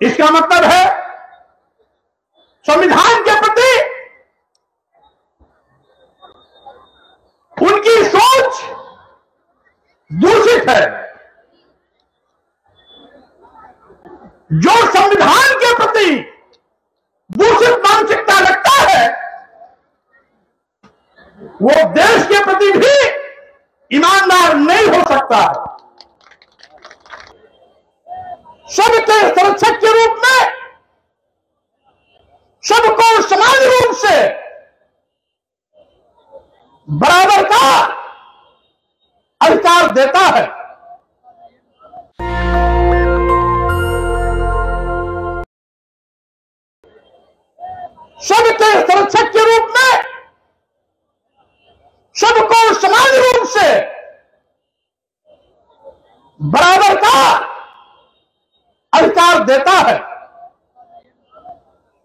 इसका मतलब है संविधान के प्रति उनकी सोच दूषित है। जो संविधान के प्रति दूषित मानसिकता रखता है वो देश के प्रति भी ईमानदार नहीं हो सकता है। सबके संरक्षक के रूप में सबको समान रूप से बराबर का अधिकार देता है। सबके संरक्षक के रूप में सबको समान रूप से बराबर का अधिकार देता है।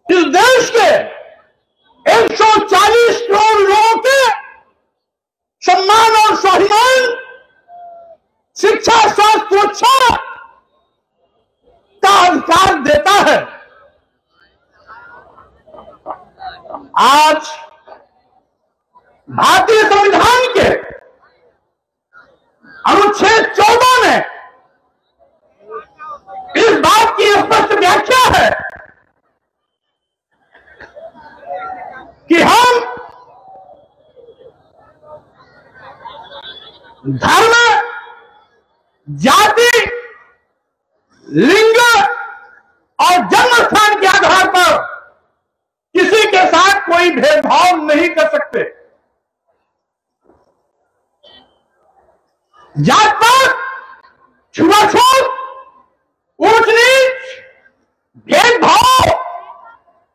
इस देश के 140 करोड़ लोगों के सम्मान और स्वाभिमान, शिक्षा, स्वास्थ्य, सुरक्षा का अधिकार देता है। आज भारतीय संविधान के अनुच्छेद 14 में इस बात की स्पष्ट व्याख्या है कि हम धर्म, जाति, लिंग और जन्म स्थान के आधार पर किसी के साथ कोई भेदभाव नहीं कर सकते। जात पात, छुआछूत, ऊंच नीच, भेदभाव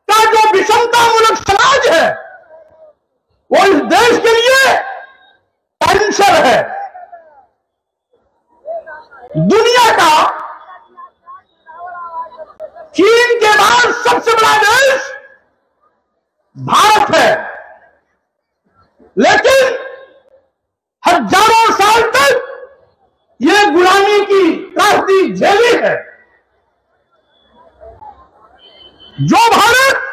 का जो विषमतामूलक समाज है वो इस देश के लिए कैंसर है। दुनिया का चीन के बाद सबसे बड़ा देश भारत है, लेकिन हजारों साल तक यह गुलामी की त्रासदी झेली है। जो भारत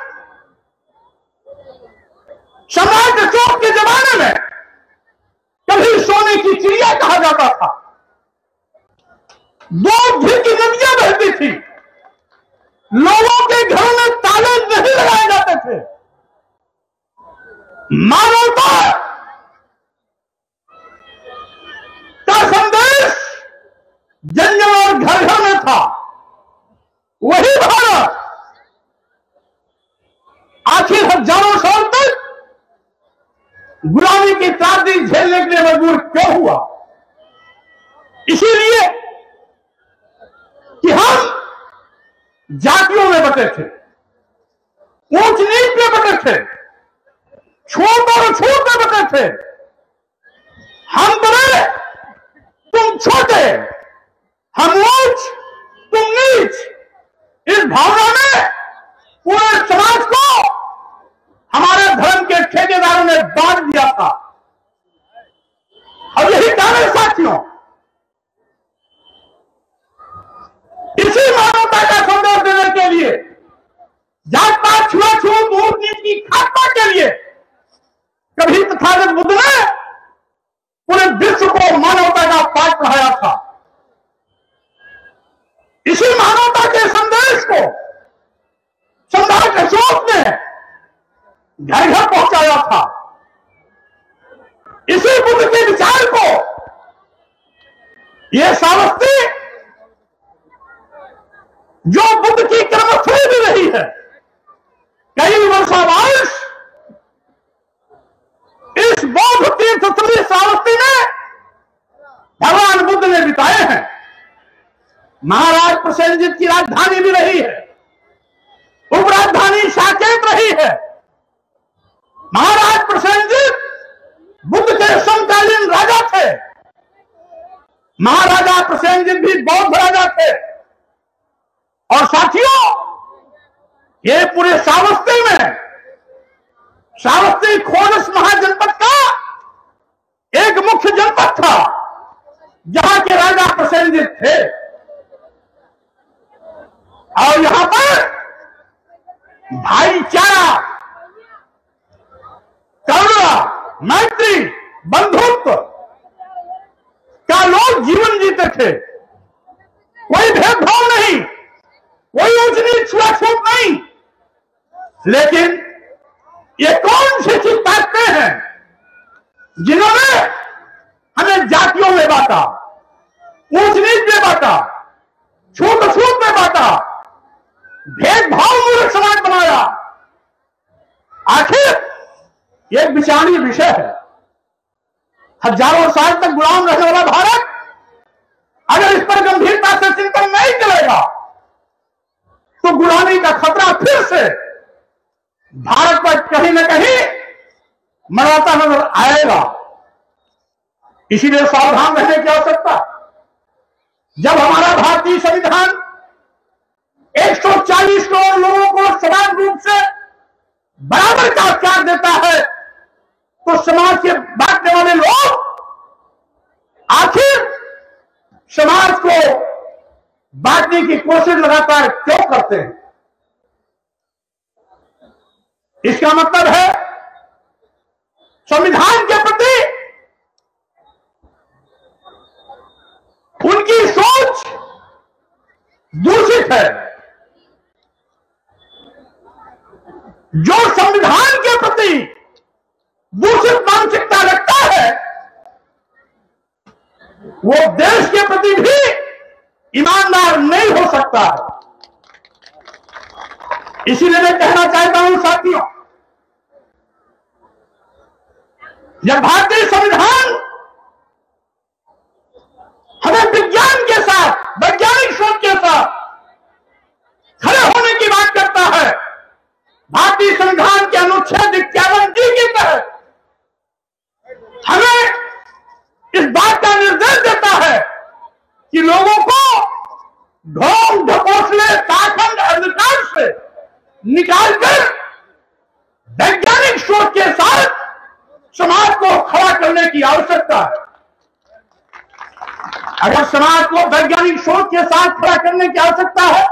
सम्राट अशोक के जमाने में कभी सोने की चिड़िया कहा जाता था, दूध घी की नदियां बहती थी, लोगों के घरों में ताले नहीं लगाए जाते थे, मानवता का संदेश जन जन और घर घर में था, वही भारत आखिर हजारों साल तक गुलामी की त्रासदी झेलने के लिए मजबूर क्यों हुआ? इसीलिए कि हम जातियों में बटे थे, ऊंच नीच में बटे थे, छोट और छूट में बटे थे। हम बड़े, तुम छोटे, हम ऊंच, तुम नीच, इस भावना में पूरे समाज को हमारे धर्म के ठेकेदारों ने बांट दिया था। और यही कारण है साथियों, इसी मानवता का संदेश देने के लिए, जात पात, छुआछूत, ऊंच नीच की खात्मा के लिए कभी तथागत बुद्ध ने पूरे विश्व को मानवता का पाठ पढ़ाया था। इसी मानवता के संदेश को सम्राट अशोक ने घर घर पहुंचाया था। इसी बुद्ध के विचार को यह श्रावस्ती, जो बुद्ध की कर्मस्थली भी रही है, कई वर्षावास इस बौद्ध तीर्थस्थली श्रावस्ती में भगवान बुद्ध ने बिताए हैं। महाराज प्रसेनजित की राजधानी भी रही है, उपराजधानी साकेत रही है। महाराज प्रसेनजित बुद्ध के समकालीन राजा थे। महाराजा प्रसेनजित भी बौद्ध राजा थे। और साथियों, ये पूरे श्रावस्ती में, श्रावस्ती खोडस महाजनपद का एक मुख्य जनपद था जहां के राजा प्रसेनजित थे। और यहां पर भाईचारा, करुणा, मैत्री, बंधुत्व का लोग जीवन जीते थे। कोई भेदभाव नहीं, कोई ऊंच नीच छूआछूत नहीं। लेकिन ये कौन सी चीज ताकते हैं जिन्होंने हमें जातियों में बांटा, ऊंच नीच में बांटा, छूत अछूत में बांटा, भेदभाव मूलक समाज बनाया। आखिर यह विचारणीय विषय है। हजारों साल तक गुलाम रहने वाला भारत अगर इस पर गंभीरता से चिंतन नहीं करेगा तो गुलामी का खतरा फिर से भारत पर कहीं न कहीं मनाता नजर आएगा। इसीलिए सावधान रहने की आवश्यकता। जब हमारा भारतीय संविधान 140 करोड़ लोगों को समान रूप से बराबर का अधिकार देता है तो समाज के बांटने वाले लोग आखिर समाज को बांटने की कोशिश लगातार क्यों करते हैं? इसका मतलब है संविधान के प्रति उनकी सोच दूषित है। जो संविधान के प्रति दूषित मानसिकता रखता है वो देश के प्रति भी ईमानदार नहीं हो सकता है। इसीलिए मैं कहना चाहता हूं साथियों, जब भारतीय संविधान हमें विज्ञान के साथ, वैज्ञानिक सोच के साथ खड़े होने की बात करता है, भारतीय संविधान के अनुच्छेद 51 के तहत हमें इस बात का निर्देश देता है कि लोगों को ढोंग ढकोसले पाखंड अंधकार से निकालकर वैज्ञानिक सोच के साथ समाज को खड़ा करने की आवश्यकता है। अगर समाज को वैज्ञानिक सोच के साथ खड़ा करने की आवश्यकता है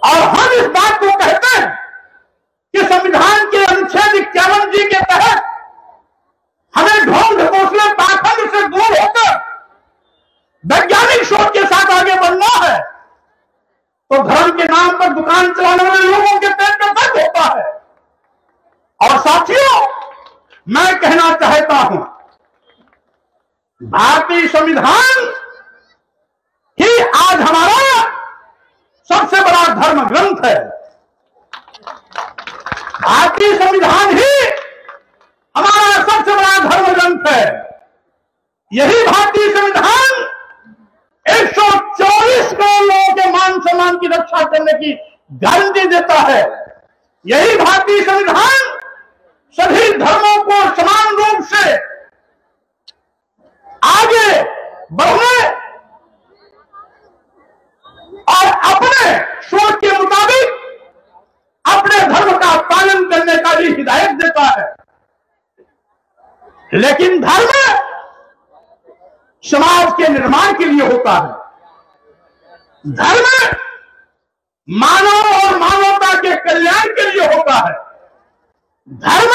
और हम इस बात को कहते हैं कि संविधान के अनुच्छेद 51 के तहत हमें ढोंग ढकोसले पाखंड से दूर होकर वैज्ञानिक सोच के साथ आगे बढ़ना है तो धर्म के नाम पर दुकान चलाने वाले लोगों के पेट में दर्द होता है। और साथियों, मैं कहना चाहता हूं, भारतीय संविधान ही आज हमारा सबसे बड़ा धर्म ग्रंथ है। भारतीय संविधान ही हमारा सबसे बड़ा धर्म ग्रंथ है। यही भारतीय संविधान 124 करोड़ लोगों के मान सम्मान की रक्षा करने की गारंटी देता है। यही भारतीय संविधान सभी धर्मों को समान रूप से आगे बढ़ने और अपने सोच के मुताबिक अपने धर्म का पालन करने का भी हिदायत देता है। लेकिन धर्म समाज के निर्माण के लिए होता है। धर्म मानव और मानवता के कल्याण के लिए होता है। धर्म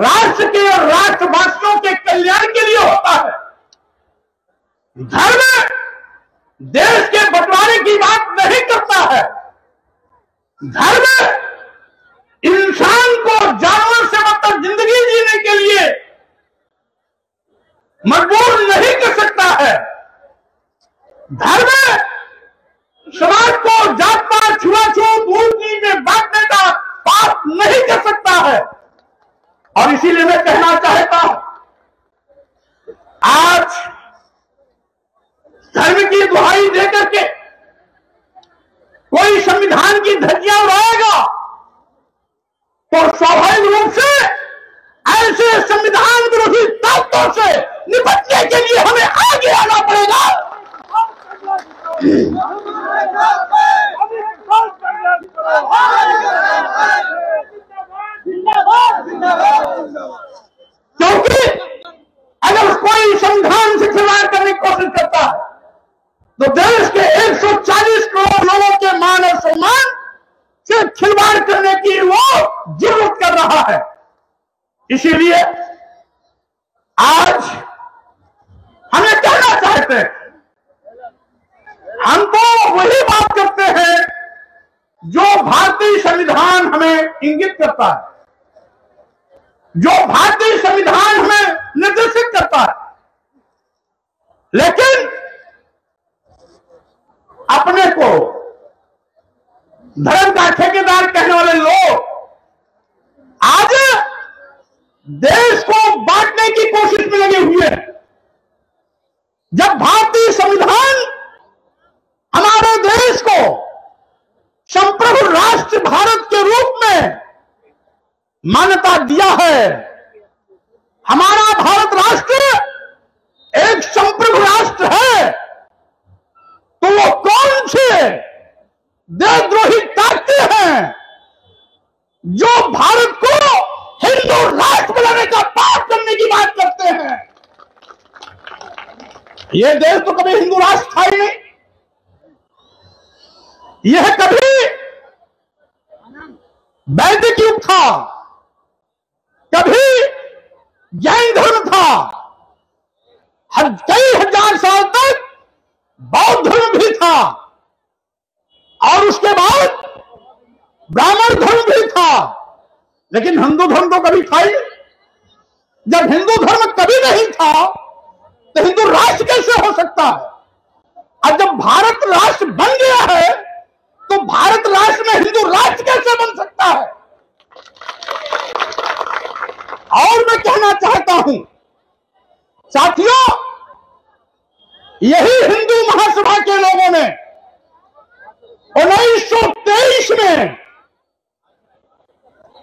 राष्ट्र के और राष्ट्रवासियों के कल्याण के लिए होता है। धर्म देश के बंटवारे की बात नहीं करता है। धर्म इंसान को जानवर से मतलब जिंदगी जीने के लिए मजबूर नहीं कर सकता है। धर्म समाज को जात पात छुआछूत ऊंची में बांटने का पाप नहीं कर सकता है। और इसीलिए मैं कहना चाहता हूं, आज धर्म की दुहाई देकर के कोई संविधान की धज्जियां उड़ाएगा तो स्वाभाविक रूप से ऐसे संविधान विरोधी ताकतों से निपटने के लिए हमें आगे आना पड़ेगा। क्योंकि अगर कोई संविधान से खिलवाड़ करने की कोशिश करता है तो देश के 140 करोड़ इसीलिए आज हम ये कहना चाहते हैं, हम तो वही बात करते हैं जो भारतीय संविधान हमें इंगित करता है, जो भारतीय संविधान हमें निर्देशित करता है। लेकिन अपने को धर्म का ठेकेदार कहने वाले लोग आज देश को बांटने की कोशिश में लगे हुए हैं। जब भारतीय संविधान हमारे देश को संप्रभु राष्ट्र भारत के रूप में मान्यता दिया है, हमारा भारत राष्ट्र एक संप्रभु राष्ट्र है, तो वो कौन से देशद्रोही ताकतें हैं जो भारत को हिंदू राष्ट्र बनाने का पाप करने की बात करते हैं? यह देश तो कभी हिंदू राष्ट्र था ही नहीं। यह कभी वैदिक युग था, कभी जैन धर्म था, कई हजार साल तक बौद्ध धर्म भी था, और उसके बाद ब्राह्मण धर्म भी था, लेकिन हिंदू धर्म तो कभी था ही। जब हिंदू धर्म कभी नहीं था तो हिंदू राष्ट्र कैसे हो सकता है? और जब भारत राष्ट्र बन गया है तो भारत राष्ट्र में हिंदू राष्ट्र कैसे बन सकता है? और मैं कहना चाहता हूं साथियों, यही हिंदू महासभा के लोगों ने 1923 में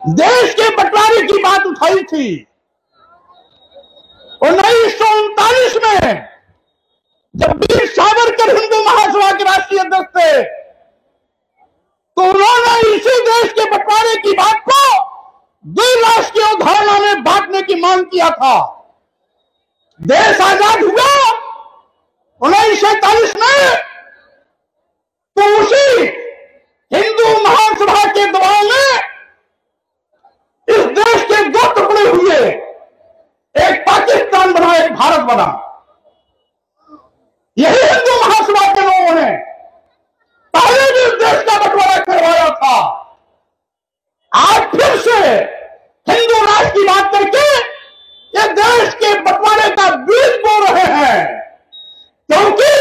देश के बंटवारे की बात उठाई थी। 1939 में जब वीर सावरकर हिंदू महासभा के राष्ट्रीय अध्यक्ष थे, तो उन्होंने इसी देश के बंटवारे की बात को द्विराष्ट्र की अवधारणा में बांटने की मांग किया था। देश आजाद हुआ 1947 में, तो उसी हिंदू महासभा के दबाव में इस देश के दो टुकड़े हुए, एक पाकिस्तान बना, एक भारत बना। यही हिंदू महासभा के लोगों ने पहले भी इस देश का बंटवारा करवाया था। आज फिर से हिंदू राष्ट्र की बात करके ये देश के बंटवारे का बीज बो रहे हैं, क्योंकि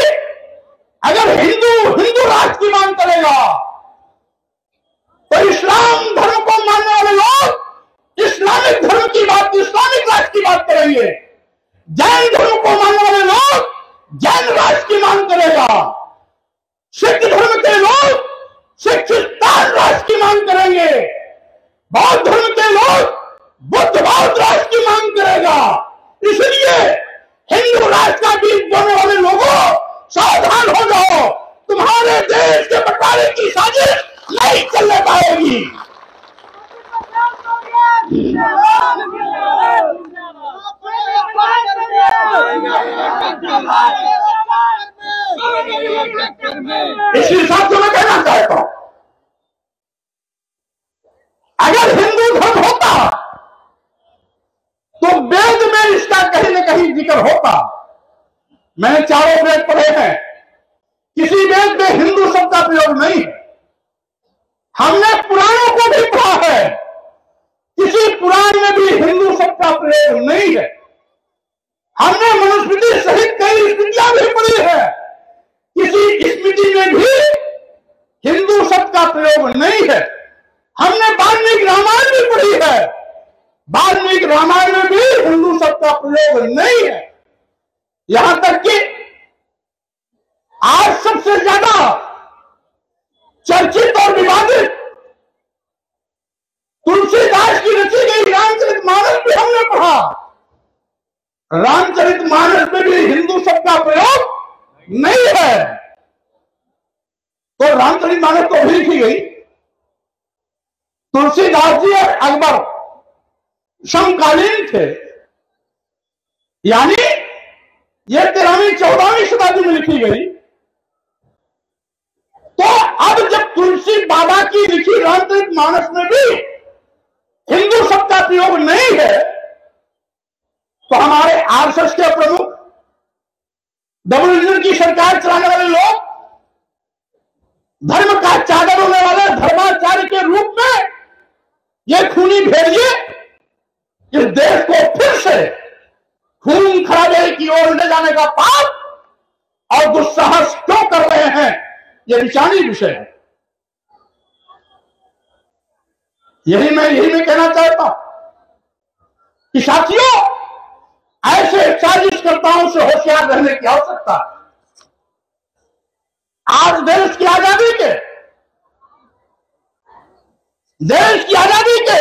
अगर हिंदू राष्ट्र की मांग करेगा तो इस्लाम धर्म को मानने वाले लोग इस्लामिक धर्म की बात, इस्लामिक राष्ट्र की बात करेंगे। जैन धर्म को मानने वाले लोग जैन राष्ट्र की मांग करेगा। सिख धर्म के लोग सिखिस्तान राष्ट्र की मांग करेंगे। बौद्ध धर्म के लोग बुद्ध बौद्ध राष्ट्र की मांग करेगा। इसलिए हिंदू राष्ट्र का बीज बोने वाले लोगों, सावधान हो जाओ, तुम्हारे देश के बंटवारे की साजिश नहीं चलने पाएगी। इस हिसाब से मैं कहना चाहता हूं, अगर हिंदू धर्म होता तो वेद में इसका कहीं न कहीं जिक्र होता। मैंने चारों वेद पढ़े हैं, किसी वेद में हिंदू शब्द का प्रयोग नहीं है। हमने पुराणों को भी पढ़ा है, किसी पुराण में भी हिंदू शब्द का प्रयोग नहीं है। हमने मनुस्मृति सहित कई स्मृतियां भी पढ़ी है, किसी स्मृति में भी हिंदू शब्द का प्रयोग नहीं है। हमने वाल्मीकि रामायण भी पढ़ी है, वाल्मीकि रामायण में भी हिंदू शब्द का प्रयोग नहीं है। यहां तक कि आज सबसे ज्यादा चर्चित और विवादित तुलसीदास की रची गई रामचरितमानस भी हमने पढ़ा। रामचरितमानस में भी हिंदू शब्द का प्रयोग नहीं है। तो रामचरितमानस तो भी लिखी गई, तुलसीदास जी और अकबर समकालीन थे, यानी ये 13वीं 14वीं शताब्दी में लिखी गई। तो अब जब तुलसी बाबा की लिखी रामचरितमानस में भी हिंदू शब्द का प्रयोग नहीं है, तो हमारे आरएसएस के प्रमुख, डबल इंजन की सरकार चलाने वाले लोग, धर्म का चादर होने वाले धर्माचार्य के रूप में ये खूनी भेड़िए इस देश को फिर से खून खराबे की ओर ले जाने का पाप और दुस्साहस क्यों कर रहे हैं, यह विचारणीय विषय है। यही मैं कहना चाहता हूं कि साथियों, ऐसे साजिशकर्ताओं से होशियार रहने की आवश्यकता है। आज देश की आजादी के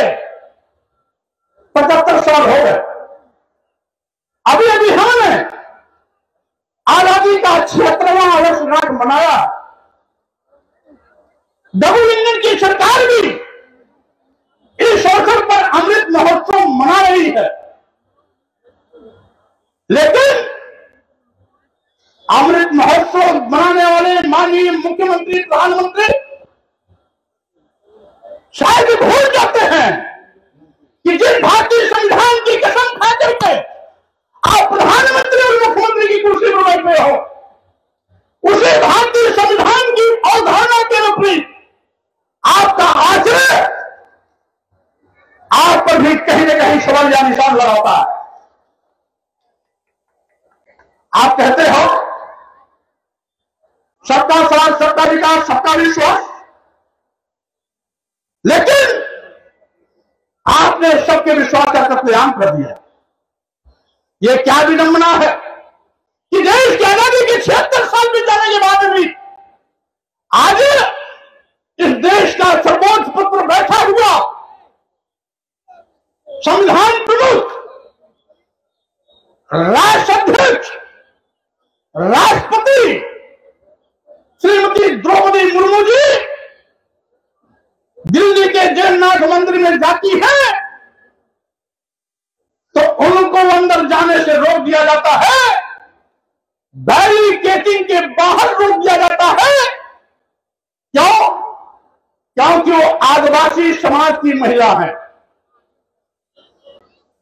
75 साल हो गए। अभी हमने आजादी का 76वां वर्षगांठ मनाया। डबल इंजन की सरकार भी इस अवसर पर अमृत महोत्सव मना रही है, लेकिन अमृत महोत्सव मनाने वाले माननीय मुख्यमंत्री, प्रधानमंत्री शायद भूल जाते हैं कि जिस भारतीय संविधान की कसम खा करके आप प्रधानमंत्री और मुख्यमंत्री की कुर्सी पर बैठे हो, उसे भारतीय संविधान की अवधारणा के विपरीत आपका आचरण आप पर भी कहीं न कहीं सवाल या निशान लगाता है। आप कहते हो सबका साथ, सबका विकास, सबका विश्वास, लेकिन आपने सबके विश्वास का कत्लेआम कर दिया। यह क्या विडंबना है कि देश की आजादी के 76 साल बीत जाने के बाद भी आज इस देश का सर्वोच्च पद पर बैठा हुआ संविधान प्रमुख, राष्ट्राध्यक्ष, राष्ट्रपति श्रीमती द्रौपदी मुर्मू जी दिल्ली के जगन्नाथ मंदिर में जाती है तो उनको अंदर जाने से रोक दिया जाता है, बैरिकेडिंग के बाहर रोक दिया जाता है। क्यों? क्योंकि वो आदिवासी समाज की महिला है।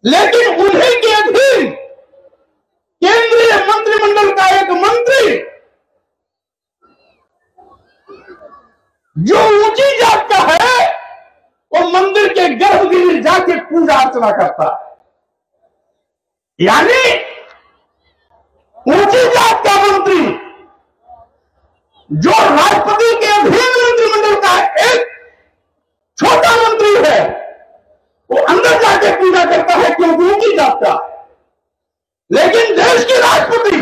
लेकिन उन्हीं के अधीन केंद्रीय मंत्रिमंडल का एक मंत्री जो ऊंची जात का है, वो मंदिर के गर्भगृह जाके पूजा अर्चना करता है। यानी ऊंची जात का मंत्री जो राष्ट्रपति के अधीन मंत्रिमंडल का एक छोटा मंत्री है, वो अंदर जाके पूजा करता है क्योंकि ऊंची जात का। लेकिन देश के राष्ट्रपति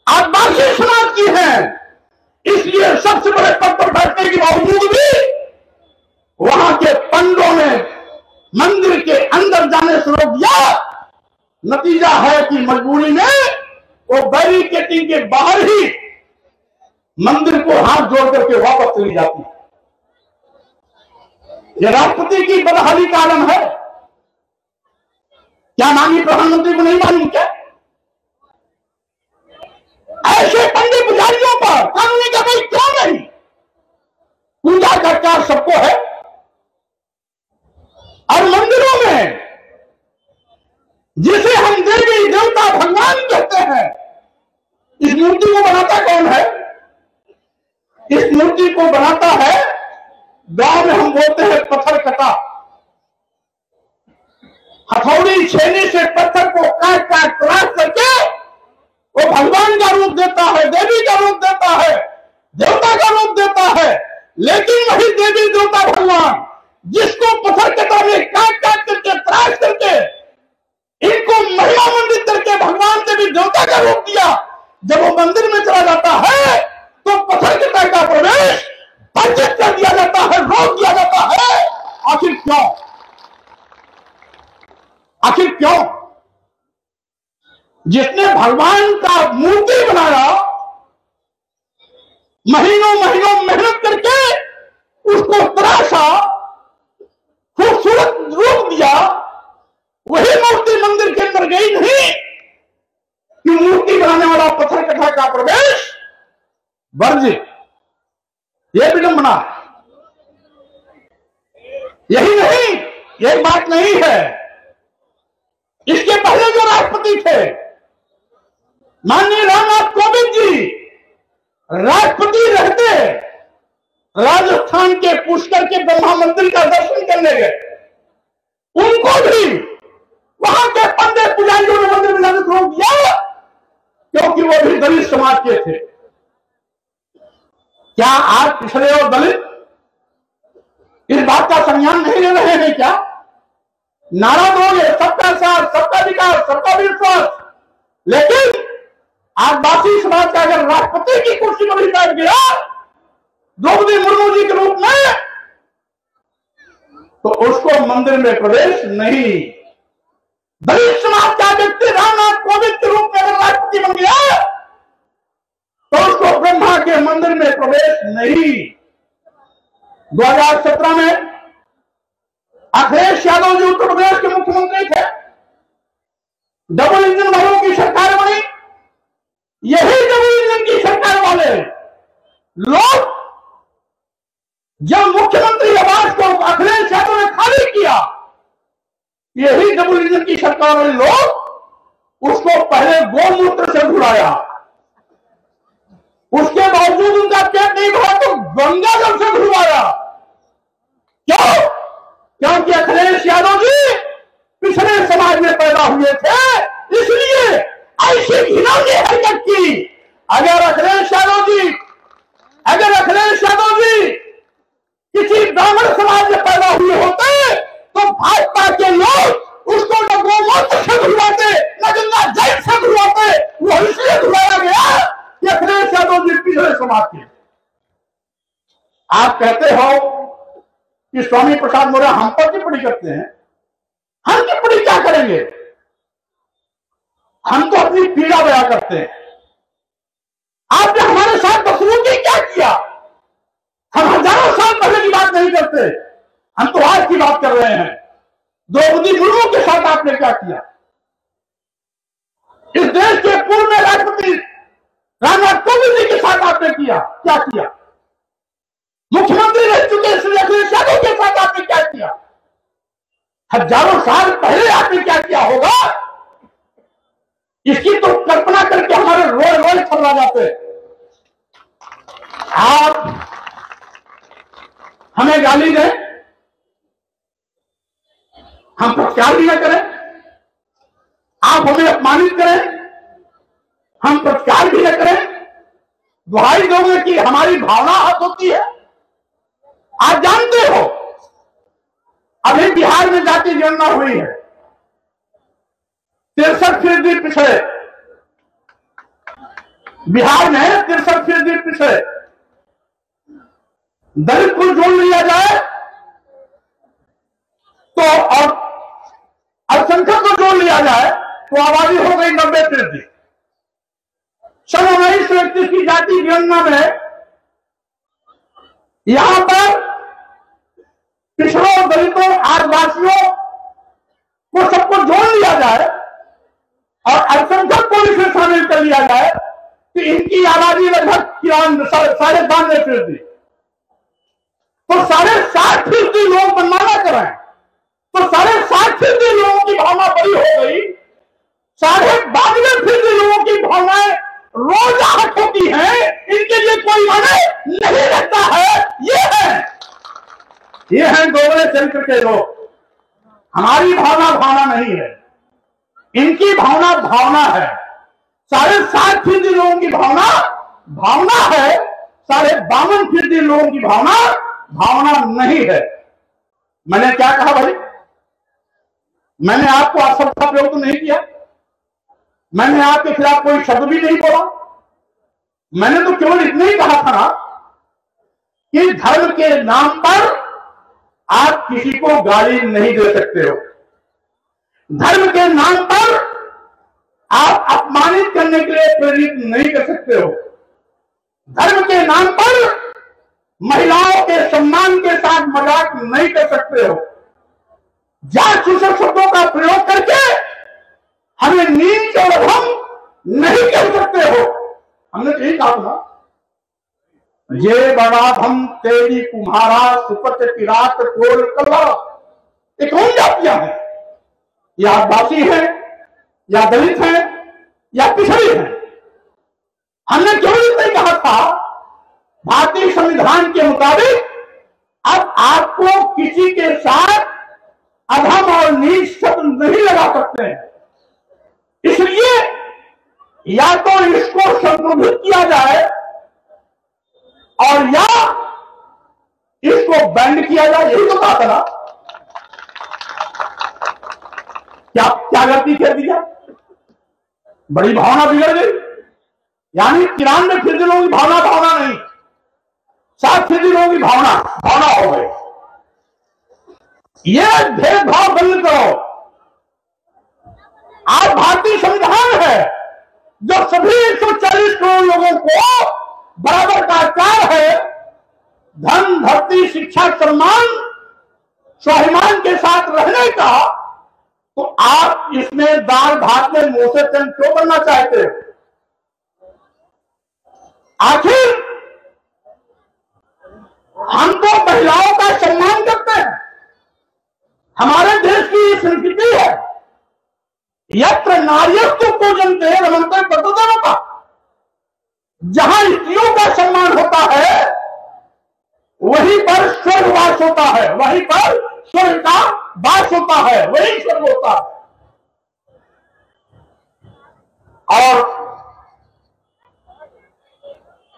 आदिवासी समाज की है, इसलिए सबसे बड़े पद पर बैठने के बावजूद भी वहां के पंडों ने मंदिर के अंदर जाने से रोक दिया। नतीजा है कि मजबूरी में वो बैरिकेडिंग के बाहर ही मंदिर को हाथ जोड़ करके वापस चली जाती है। यह राष्ट्रपति की बदहाली का आलम है। क्या माननीय प्रधानमंत्री को नहीं मालूम क्या? ऐसे पंडित पुजारियों पर कानूनी कार्रवाई क्यों नहीं? पूजा का कार्य सबको है और मंदिरों में जिसे हम देवी देवता भगवान कहते हैं, इस मूर्ति को बनाता कौन है? इस मूर्ति को बनाता है, गांव में हम बोलते हैं पत्थर कटा। हथौड़ी छेनी से पत्थर को काट काट तराश करके वो भगवान का रूप देता है, देवी का रूप देता है, देवता का रूप देता है। लेकिन वही देवी देवता भगवान जिसको पत्थर कटा में काट काट करके तराश करके इनको महिमा मंदिर करके भगवान देवी देवता का रूप दिया, जब वो मंदिर में चला जाता है तो पत्थर कटा का प्रवेश वर्जित कर दिया जाता है, रोक दिया जाता है। आखिर क्यों? आखिर क्यों? जिसने भगवान का मूर्ति बनाया, महीनों महीनों मेहनत करके उसको तराशा, खूबसूरत रूप दिया, वही मूर्ति मंदिर के अंदर गई नहीं कि मूर्ति बनाने वाला पत्थर कथा का प्रवेश वर्जित। यह विडंबना। यही नहीं, यह बात नहीं है, इसके पहले जो राष्ट्रपति थे माननीय रामनाथ कोविंद जी, राष्ट्रपति रहते राजस्थान के पुष्कर के ब्रह्मा मंदिर का दर्शन करने गए, उनको भी वहां के पंडित पुजारियों ने मंदिर में जाने को रोक दिया क्योंकि वो भी दलित समाज के थे। क्या आज पिछड़े और दलित इस बात का संज्ञान नहीं ले रहे हैं क्या? नारा दोगे सबका साथ, सबका विकास, सबका विश्वास, लेकिन आदिवासी समाज का अगर राष्ट्रपति की कुर्सी पर भी बैठ गया द्रौपदी मुर्मू जी के रूप में, तो उसको मंदिर में प्रवेश नहीं। दलित समाज का व्यक्ति रामनाथ कोविंद के रूप में अगर राष्ट्रपति बन गया तो उसको ब्रह्मा के मंदिर में प्रवेश नहीं। 2017 में अखिलेश यादव जी उत्तर प्रदेश के मुख्यमंत्री थे, डबल इंजन वालों की सरकार बनी। यही डबल इंजन की सरकार वाले लोग जब मुख्यमंत्री आवास को अखिलेश यादव ने खाली किया, यही डबल इंजन की सरकार वाले लोग उसको पहले गोमूत्र से धुलाया, उसके बावजूद उनका पेट नहीं भरा तो गंगा जल से धुलवाया। क्यों? क्योंकि अखिलेश यादव जी पिछड़े समाज में पैदा हुए थे, इसलिए ऐसी घिनौनी हरकत की। अगर अखिलेश यादव जी किसी ब्राह्मण समाज में पैदा हुए होते तो भाजपा के लोग उसको न गोमूत्र से धुलवाते न गंगा जल से धुलवाते। वो इसलिए धुलाया गया कि अखिलेश यादव जी पिछड़े समाज के। आप कहते हो कि स्वामी प्रसाद मौर्य हम पर टिप्पणी करते हैं, हम टिप्पणी क्या करेंगे? हम तो अपनी पीड़ा बयां करते हैं। आपने हमारे साथ बदसलूकी क्या किया? हम हजारों साल पहले की बात नहीं करते, हम तो आज की बात कर रहे हैं। द्रौपदी मुर्मू के साथ आपने क्या किया? इस देश के पूर्व में राष्ट्रपति रामनाथ कोविंद जी के साथ आपने क्या किया? मुख्यमंत्री रह चुके श्री अखिलेश यादव के साथ आपने क्या किया? हजारों साल पहले आपने क्या किया होगा, इसकी तो कल्पना करके हमारे रोए रोए थर्रा जाते। आप हमें गाली दें, हम प्रतिकार भी न करें, आप हमें अपमानित करें, हम प्रतिकार भी न करें, दुहाई दोगे कि हमारी भावना हद होती है। आप जानते हो अभी बिहार में जाति गणना हुई है, 63% पिछड़े, बिहार में 63% पिछड़े। दलित को जोड़ लिया जाए तो और अल्पसंख्यक को जोड़ लिया जाए तो आबादी हो गई 90%। सन 1931 की जाति गणना में यहां पर पिछड़ों, दलितों, आदिवासियों को सबको जोड़ लिया जाए और अल्पसंख्यक को इसमें शामिल कर लिया जाए तो इनकी आबादी लगभग 92.5%। तो 60% लोग मनमाना कराएं तो 60% लोगों की भावना बड़ी हो गई। 92% लोगों की भावनाएं रोज आहत होती हैं, इनके लिए कोई माने नहीं रहता है। ये हैं दोगले चरित्र के लोग। हमारी भावना नहीं है, इनकी भावना है। 60% लोगों की भावना है, 52% लोगों की भावना नहीं है। मैंने क्या कहा भाई? मैंने आपको अशब्द का प्रयोग तो नहीं किया, मैंने आपके खिलाफ कोई शब्द भी नहीं बोला। मैंने तो केवल इतना ही कहा था ना कि धर्म के नाम पर आप किसी को गाली नहीं दे सकते हो, धर्म के नाम पर आप अपमानित करने के लिए प्रेरित नहीं कर सकते हो, धर्म के नाम पर महिलाओं के सम्मान के साथ मजाक नहीं कर सकते हो, जासूसक शब्दों का प्रयोग करके हमें नीच और अधम नहीं कर सकते हो। हमने तो यही कहा था, ये बड़ा हम तेरी कुम्हारा सुपत किरात कोल कला। ये कौन जातियां हैं? या आदिवासी हैं, या दलित हैं, या पिछड़ी हैं। हमने क्यों नहीं कहा था भारतीय संविधान के मुताबिक अब आपको किसी के साथ अधम और नीच शब्द नहीं लगा सकते हैं। इसलिए या तो इसको संशोधित किया जाए और या इसको बैंड किया जाए। यही तो कहा था ना। क्या गलती कर दी जाए? बड़ी भावना बिगड़ गई। यानी 93 दिनों की भावना नहीं, 7 दिनों की भावना हो गई। यह भेदभाव बंद करो। आज भारतीय संविधान है जो सभी 140 करोड़ लोगों को बराबर का अधिकार है। धन, धरती, शिक्षा, सम्मान, स्वाभिमान के साथ रहने का। तो आप इसमें दाल भात में मुंह से चंद क्यों करना चाहते हो? आखिर हम तो महिलाओं का सम्मान करते हैं। हमारे देश की संस्कृति है यत्र नार्यस्तु पूजन्ते रमन्ते तत्तदेवता। जहां स्त्रियों का सम्मान होता है वहीं पर स्वर्ग वास होता है, वहीं पर स्वर्ग का वास होता है, वही स्वर्ग होता है। और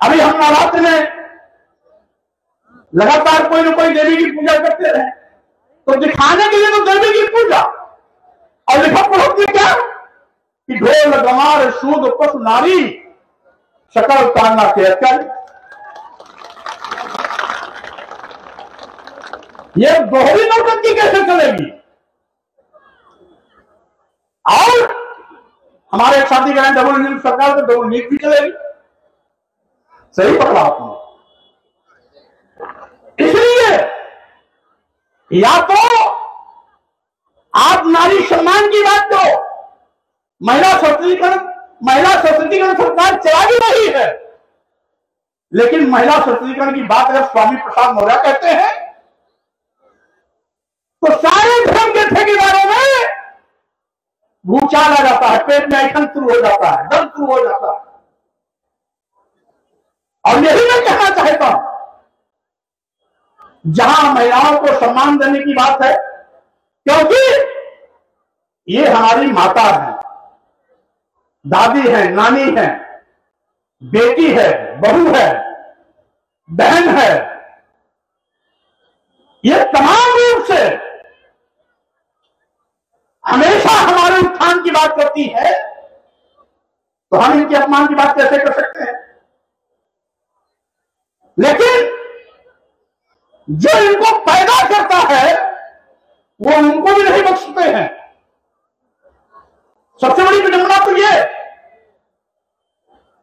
अभी हम नवरात्र में लगातार कोई न कोई देवी की पूजा करते रहे, तो दिखाने के लिए तो देवी की पूजा और लिखा पढ़ोगे क्या कि ढोल गमार सूद पशु नारी सकल कामना के अत्याचार। ये दोहरी नौटंकी कैसे चलेगी? और हमारे साथी कहें डबल नीति सरकार को डबल नीति भी चलेगी। सही पकड़ा आपने। इसलिए या तो आप नारी सम्मान की बात करो। महिला सशक्तिकरण सरकार चला भी रही है, लेकिन महिला सशक्तिकरण की बात अगर स्वामी प्रसाद मौर्य कहते हैं तो सारे धर्म के ठेकेदारों में भूचाल आ जाता है, पेट में ऐठन शुरू हो जाता है, दर्द शुरू हो जाता है। और यही मैं कहना चाहता हूं, जहां महिलाओं को सम्मान देने की बात है, क्योंकि ये हमारी माता है, दादी है, नानी है, बेटी है, बहू है, बहन है। ये तमाम रूप से हमेशा हमारे उत्थान की बात करती है, तो हम इनके अपमान की बात कैसे कर सकते हैं? लेकिन जो इनको पैदा करता है वो उनको भी नहीं बख्शते हैं। सबसे बड़ी विडंबना तो ये।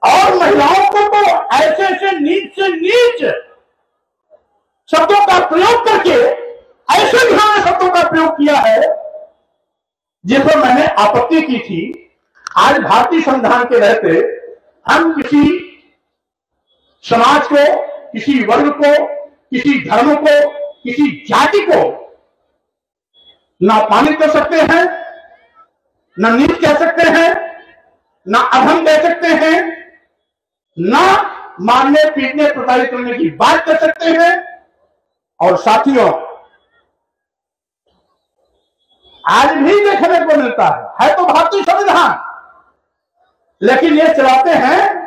और महिलाओं को तो ऐसे ऐसे नीच से नीच शब्दों का प्रयोग करके ऐसे घृणा शब्दों का प्रयोग किया है जिस पर मैंने आपत्ति की थी। आज भारतीय संविधान के रहते हम किसी समाज को, किसी वर्ग को, किसी धर्म को, किसी जाति को ना अपमानित कर सकते हैं, ना नीच कह सकते हैं, ना अधम कह सकते हैं, ना मारने पीटने प्रताड़ित करने की बात कर सकते हैं। और साथियों, आज भी देखने को मिलता है तो भारतीय संविधान, लेकिन ये चलाते हैं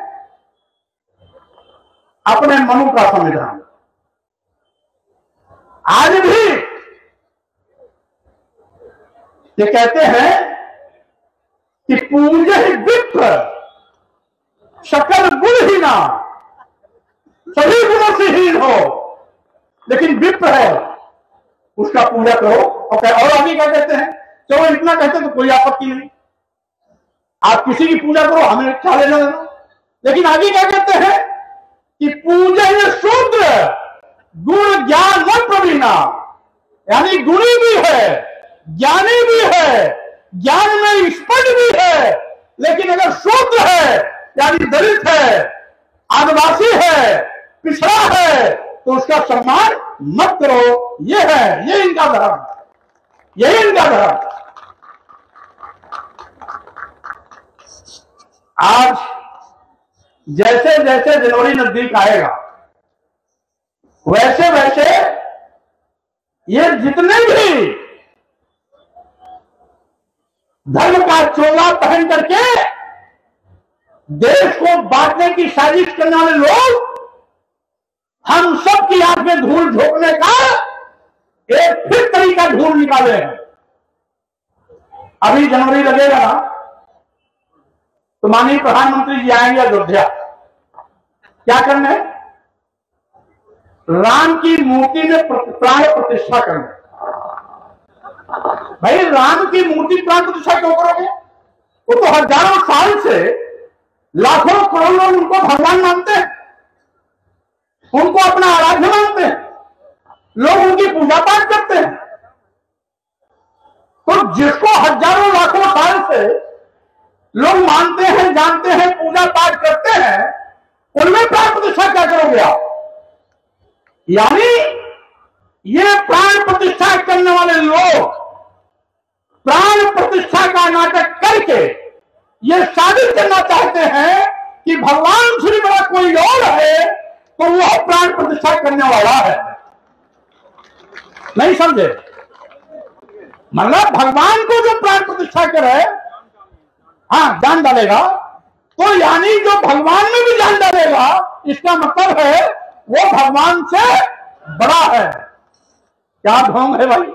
अपने मनु का संविधान। आज भी ये कहते हैं कि पूजे विप्र सकल गुणहीना, सभी गुणों से हीन हो, लेकिन विप्र है उसका पूजा करो। और आगे क्या कहते हैं? चलो इतना कहते हैं तो कोई आपत्ति नहीं, आप किसी की पूजा करो, हमें क्या लेना देना। लेकिन आगे क्या कहते हैं कि पूजन शूद्र गुण ज्ञान न प्रवीणा, यानी गुणी भी है, ज्ञानी भी है, ज्ञान में एक्सपर्ट भी है, लेकिन अगर शूद्र है यानी दलित है, आदिवासी है, पिछड़ा है, तो उसका सम्मान मत करो। ये है, ये इनका धर्म, यही इनका धर्म। आज जैसे जैसे जनवरी नजदीक आएगा वैसे वैसे ये जितने भी धर्म का चोला पहन करके देश को बांटने की साजिश करने वाले लोग हम सब की आंख में धूल झोंकने का एक फिर तरीका ढूंढ निकाले हैं। अभी जनवरी लगेगा ना तो माननीय प्रधानमंत्री जी आएंगे अयोध्या। क्या करने? राम की मूर्ति में प्राण प्रतिष्ठा करने। भाई राम की मूर्ति प्राण प्रतिष्ठा क्यों करोगे? वो तो हजारों साल से लाखों करोड़ों लोग उनको भगवान मानते हैं, उनको अपना आराध्य मानते हैं, लोग उनकी पूजा पाठ करते हैं। तो जिसको हजारों लाखों साल से लोग मानते हैं, जानते हैं, पूजा पाठ करते हैं, उनमें प्राण प्रतिष्ठा क्या करोगे आप? यानी ये प्राण प्रतिष्ठा करने वाले लोग प्राण प्रतिष्ठा का नाटक करके ये साबित करना चाहते हैं कि भगवान श्री बड़ा कोई और है तो वह प्राण प्रतिष्ठा करने वाला है। नहीं समझे? मतलब भगवान को जो प्राण प्रतिष्ठा करे, हाँ जान डालेगा, तो यानी जो भगवान में भी जान डालेगा इसका मतलब है वो भगवान से बड़ा है। क्या ढोंग है भाई?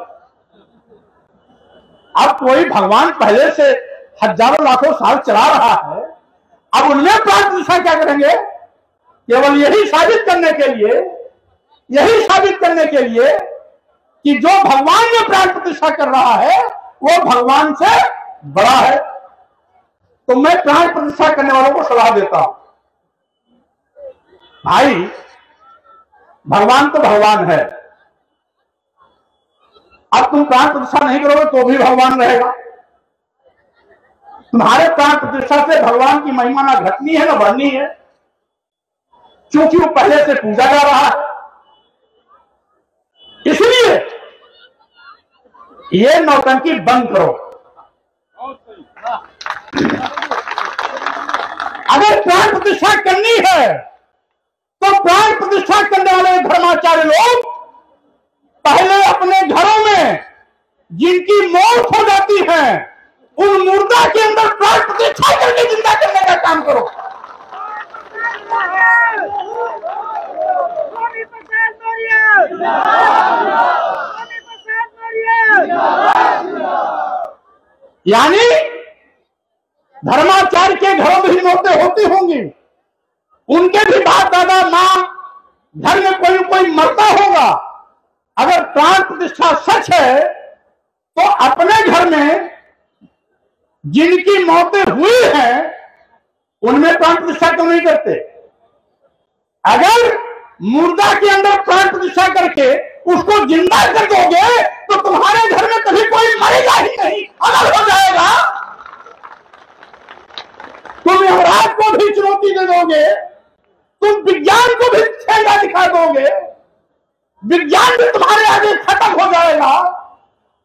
अब कोई भगवान पहले से हजारों लाखों साल चला रहा है, अब उनमें प्राण प्रतिष्ठा क्या करेंगे? केवल यही साबित करने के लिए कि जो भगवान में प्राण प्रतिष्ठा कर रहा है वो भगवान से बड़ा है। तो मैं प्राण प्रतिष्ठा करने वालों को सलाह देता हूं, भाई भगवान तो भगवान है, अब तुम प्राण प्रतिष्ठा नहीं करोगे तो भी भगवान रहेगा। तुम्हारे प्राण प्रतिष्ठा से भगवान की महिमा ना घटनी है ना बढ़नी है, क्योंकि वो पहले से पूजा जा रहा है। इसलिए ये नौटंकी बंद करो। अगर प्राण प्रतिष्ठा करनी है तो प्राण प्रतिष्ठा करने वाले धर्माचार्य लोग पहले अपने घरों में जिनकी मौत हो जाती है उन मुर्दा के अंदर प्राण प्रतिष्ठा करके जिंदा करने का काम करो। यानी धर्माचार्य के घरों में ही मौतें होती होंगी, उनके भी बाप दादा मां घर में कोई कोई मरता होगा। अगर प्राण प्रतिष्ठा सच है तो अपने घर में जिनकी मौतें हुई हैं उनमें प्राण प्रतिष्ठा क्यों नहीं करते? अगर मुर्दा के अंदर प्राण प्रतिष्ठा करके उसको जिंदा कर दोगे तो तुम्हारे घर में कभी कोई मरेगा ही नहीं, अलग हो जाएगा। तुम यमराज को भी चुनौती दे दोगे, तुम विज्ञान को भी ठेंगा दिखा दोगे, विज्ञान भी तुम्हारे आगे खत्म हो जाएगा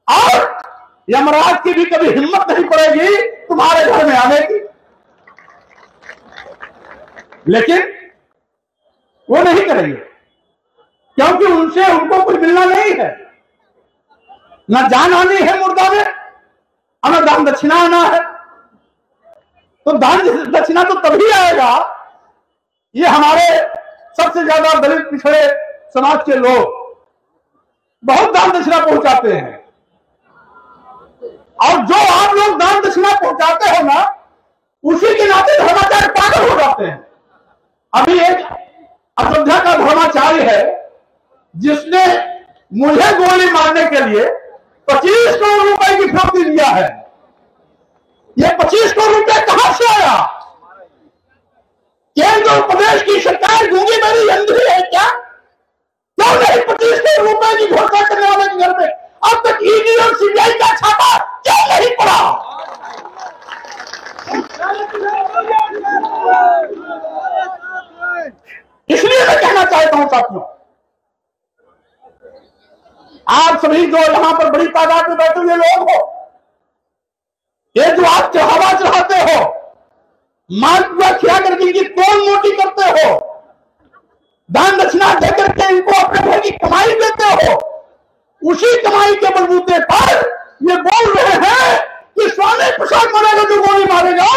और यमराज की भी कभी हिम्मत नहीं पड़ेगी तुम्हारे घर में आने की। लेकिन वो नहीं करेंगे क्योंकि उनसे उनको कुछ मिलना नहीं है, न जान आनी है मुर्दा में और न दान दक्षिणा आना है। तो दान दक्षिणा तो तभी आएगा, ये हमारे सबसे ज्यादा दलित पिछड़े समाज के लोग बहुत दान दक्षिणा पहुंचाते हैं, और जो आप लोग दान दक्षिणा पहुंचाते हो ना उसी के नाते धर्माचार्य पागल हो जाते हैं। अभी एक अयोध्या का धर्माचार्य है जिसने मुझे गोली मारने के लिए 25 करोड़ रुपए की फिरौती दिया है। ये 25 करोड़ रुपए कहां से आया? केंद्र और प्रदेश की सरकार गूंगी मेरी अंधी है क्या? क्यों नहीं 25 करोड़ रुपए की घोषणा करने वाले के घर में अब तक ईडी और सीबीआई का छापा क्यों नहीं पड़ा? इसलिए मैं कहना चाहता हूं साथियों, आप सभी जो यहां पर बड़ी तादाद में बैठे हुए लोग हो, ये जो आप चढ़ावा चढ़ाते हो मालपुआ खिला करके इनकी तोड़ मोटी करते हो, दान दक्षिणा देकर के इनको अपने घर की कमाई देते हो। उसी कमाई के बलबूते पर ये बोल रहे हैं कि स्वामी प्रसाद मौर्य को जो गोली मारेगा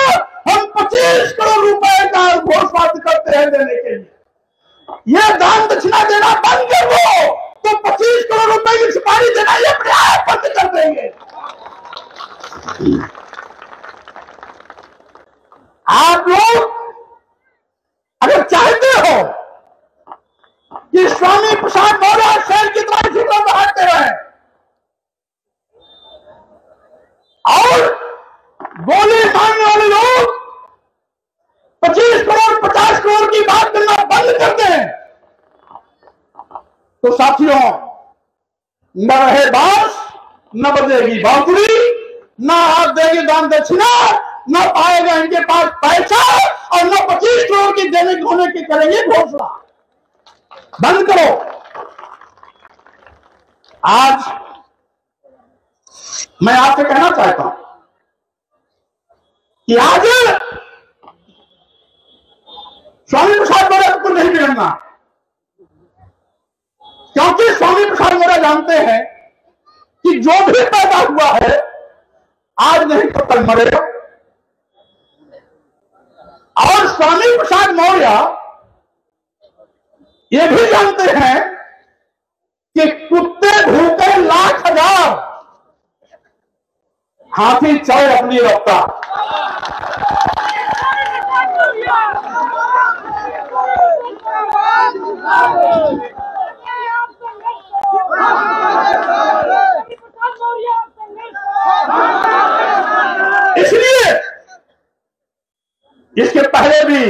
हम 25 करोड़ रुपए का घोषणा करते हैं देने के लिए। ये दान दक्षिणा देना बंद कर दो तो 25 करोड़ रुपए की सुपारी देना ये अपने आप बंद कर देंगे। आप लोग अगर चाहते हो कि स्वामी प्रसाद मौर्य शेर की तरह झूठा बढ़ाते रहे और गोली मारने वाले लोग 25 करोड़ 50 करोड़ की बात करना बंद कर दें, तो साथियों न रहे बांस, न बजेगी बांसुरी, न आप देंगे दान दक्षिणा, न पाएगा इनके पास पैसा और न 25 करोड़ की देने होने की करेंगे घोषणा। बंद करो। आज मैं आपसे कहना चाहता हूं कि आज स्वामी प्रसाद मौर्य को नहीं बिगड़ना, क्योंकि स्वामी प्रसाद मौर्य जानते हैं कि जो भी पैदा हुआ है आज नहीं तो कल मरेगा। और स्वामी प्रसाद मौर्य ये भी जानते हैं कि कुत्ते भूखे लाख हजार, हाथी चले अपनी रफ्तार। इसलिए इसके पहले भी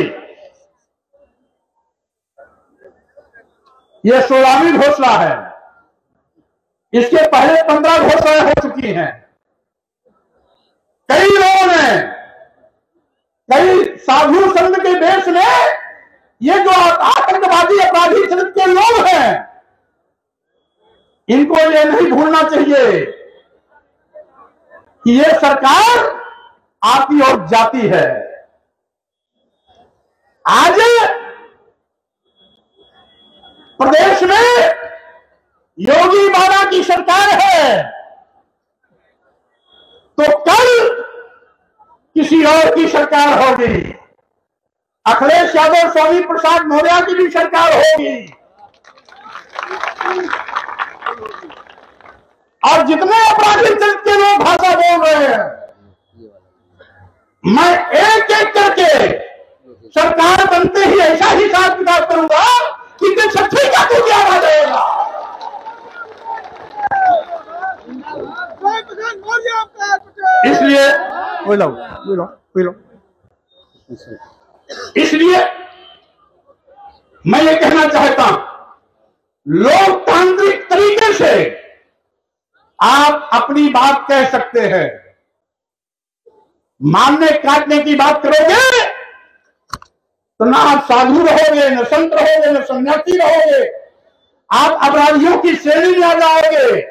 यह 16वीं घोषणा है, इसके पहले 15 घोषणाएं हो चुकी हैं। कई लोगों ने, कई साधु संघ के देश में ये जो आतंकवादी अपराधी चरित्र के लोग हैं, इनको ये नहीं भूलना चाहिए कि ये सरकार आती और जाती है। आज प्रदेश में योगी बाबा की सरकार है तो कल किसी और की सरकार होगी। अखिलेश यादव स्वामी प्रसाद मौर्य की भी सरकार होगी। और जितने अपराधी चरित्र के लोग भाषा बोल रहे हैं, मैं एक एक करके सरकार बनते ही ऐसा हिसाब किताब करूंगा कि दिन सच्ची का तो क्या आ जाएगा। इसलिए इसलिए मैं ये कहना चाहता हूं, लोकतांत्रिक तरीके से आप अपनी बात कह सकते हैं। मारने काटने की बात करोगे तो ना आप साधु रहोगे, न संत रहोगे, न सन्यासी रहोगे। आप अपराधियों की श्रेणी में आ जाओगे,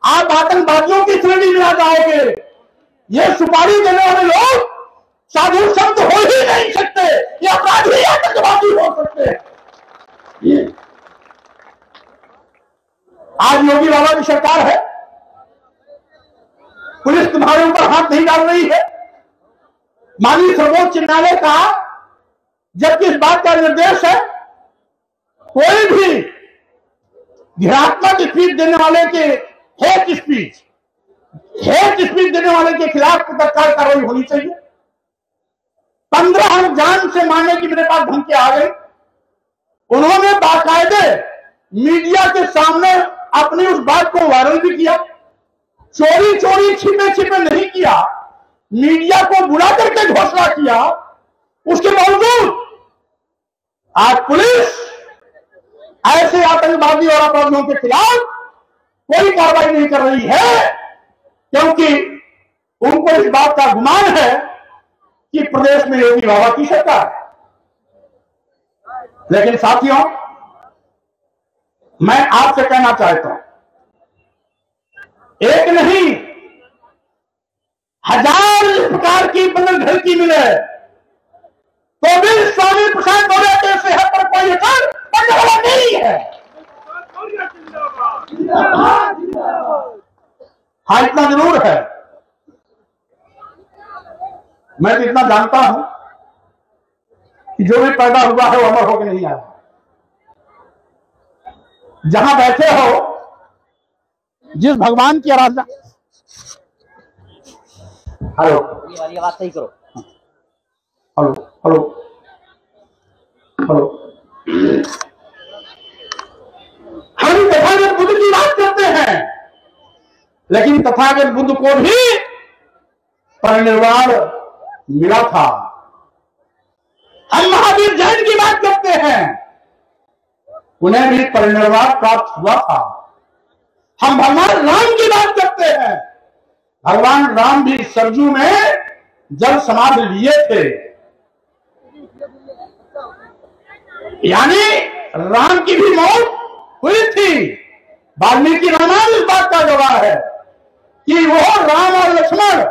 आप आतंकवादियों की श्रेणी में आ जाओगे। ये सुपारी देने वाले लोग साधु संत हो ही नहीं सकते, ये अपराधी आतंकवादी हो सकते हैं। आज योगी बाबा की सरकार है, पुलिस तुम्हारे ऊपर हाथ नहीं डाल रही है। माननीय सर्वोच्च न्यायालय का जबकि इस बात का निर्देश है, कोई भी घृणात्मक स्पीच देने वाले के हेट स्पीच देने वाले के खिलाफ तत्काल कार्रवाई होनी चाहिए। 15 जान से मारने की मेरे पास धमकी आ गई। उन्होंने बाकायदे मीडिया के सामने अपनी उस बात को वायरल भी किया, चोरी चोरी छिपे छिपे नहीं किया, मीडिया को बुला करके घोषणा किया। उसके बावजूद आज पुलिस ऐसे आतंकवादी और अपराधियों के खिलाफ कोई कार्रवाई नहीं कर रही है, क्योंकि उनको इस बात का गुमान है कि प्रदेश में योगी बाबा की सरकार है। लेकिन साथियों, मैं आपसे कहना चाहता हूं, एक नहीं 1000 इस प्रकार की बंधन घर की मिले तो भी स्वामी प्रसाद मौर्य के सेहत पर कोई असर पड़ने वाला नहीं है। हाँ, इतना जरूर है, मैं तो इतना जानता हूं कि जो भी पैदा हुआ है वो अमर होकर नहीं आया। जहां बैठे हो, जिस भगवान की आराधना, हेलो, ये वाली आवाज सही करो, हेलो हेलो हेलो, हम तथागत बुद्ध की बात करते हैं, लेकिन तथागत बुद्ध को भी परिनिर्वाण मिला था। हम महावीर जैन की बात करते हैं, उन्हें भी परिनिर्वाण प्राप्त हुआ था। हम भगवान राम की बात करते हैं, भगवान राम भी सरजू में जल समाधि लिए थे, यानी राम की भी मौत हुई थी। वाल्मीकि रामायण इस बात का गवाह है कि वो राम और लक्ष्मण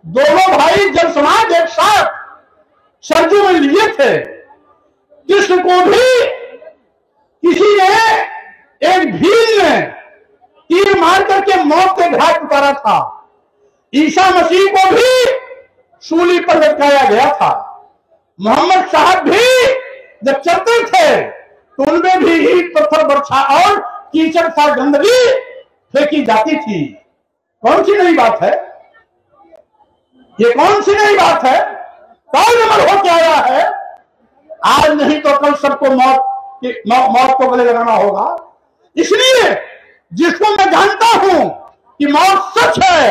दोनों भाई जल समाधि एक साथ सरजू में लिए थे। कृष्ण को भी किसी ने, एक भील ने तीर मार करके मौत के घाट उतारा था। ईसा मसीह को भी सूली पर लटकाया गया था। मोहम्मद साहब भी जब चलते थे तो उनमें भी ईंट पत्थर बरछा और कीचड़ सा गंदगी फेंकी जाती थी। कौन सी नई बात है ये? कौन सी नई बात है? कौन अमर होके आया है? आज नहीं तो कल सबको मौत को गले लगाना होगा। इसलिए जिसको मैं जानता हूं कि मौत सच है,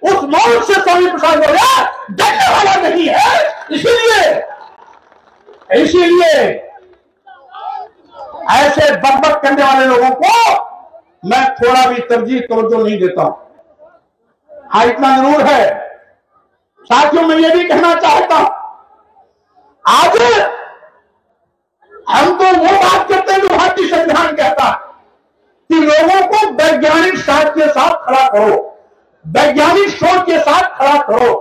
उस मौत से स्वामी प्रसाद मौर्य डरने वाला नहीं है। इसीलिए ऐसे बकबक करने वाले लोगों को मैं थोड़ा भी तरजीह तवज्जो नहीं देता। हाँ, इतना जरूर है साथियों, मैं ये भी कहना चाहता हूं, आज हम तो वो बात करते हैं जो भारतीय संविधान कहता है कि लोगों को वैज्ञानिक साथ के साथ खड़ा करो, वैज्ञानिक सोच के साथ खड़ा करो।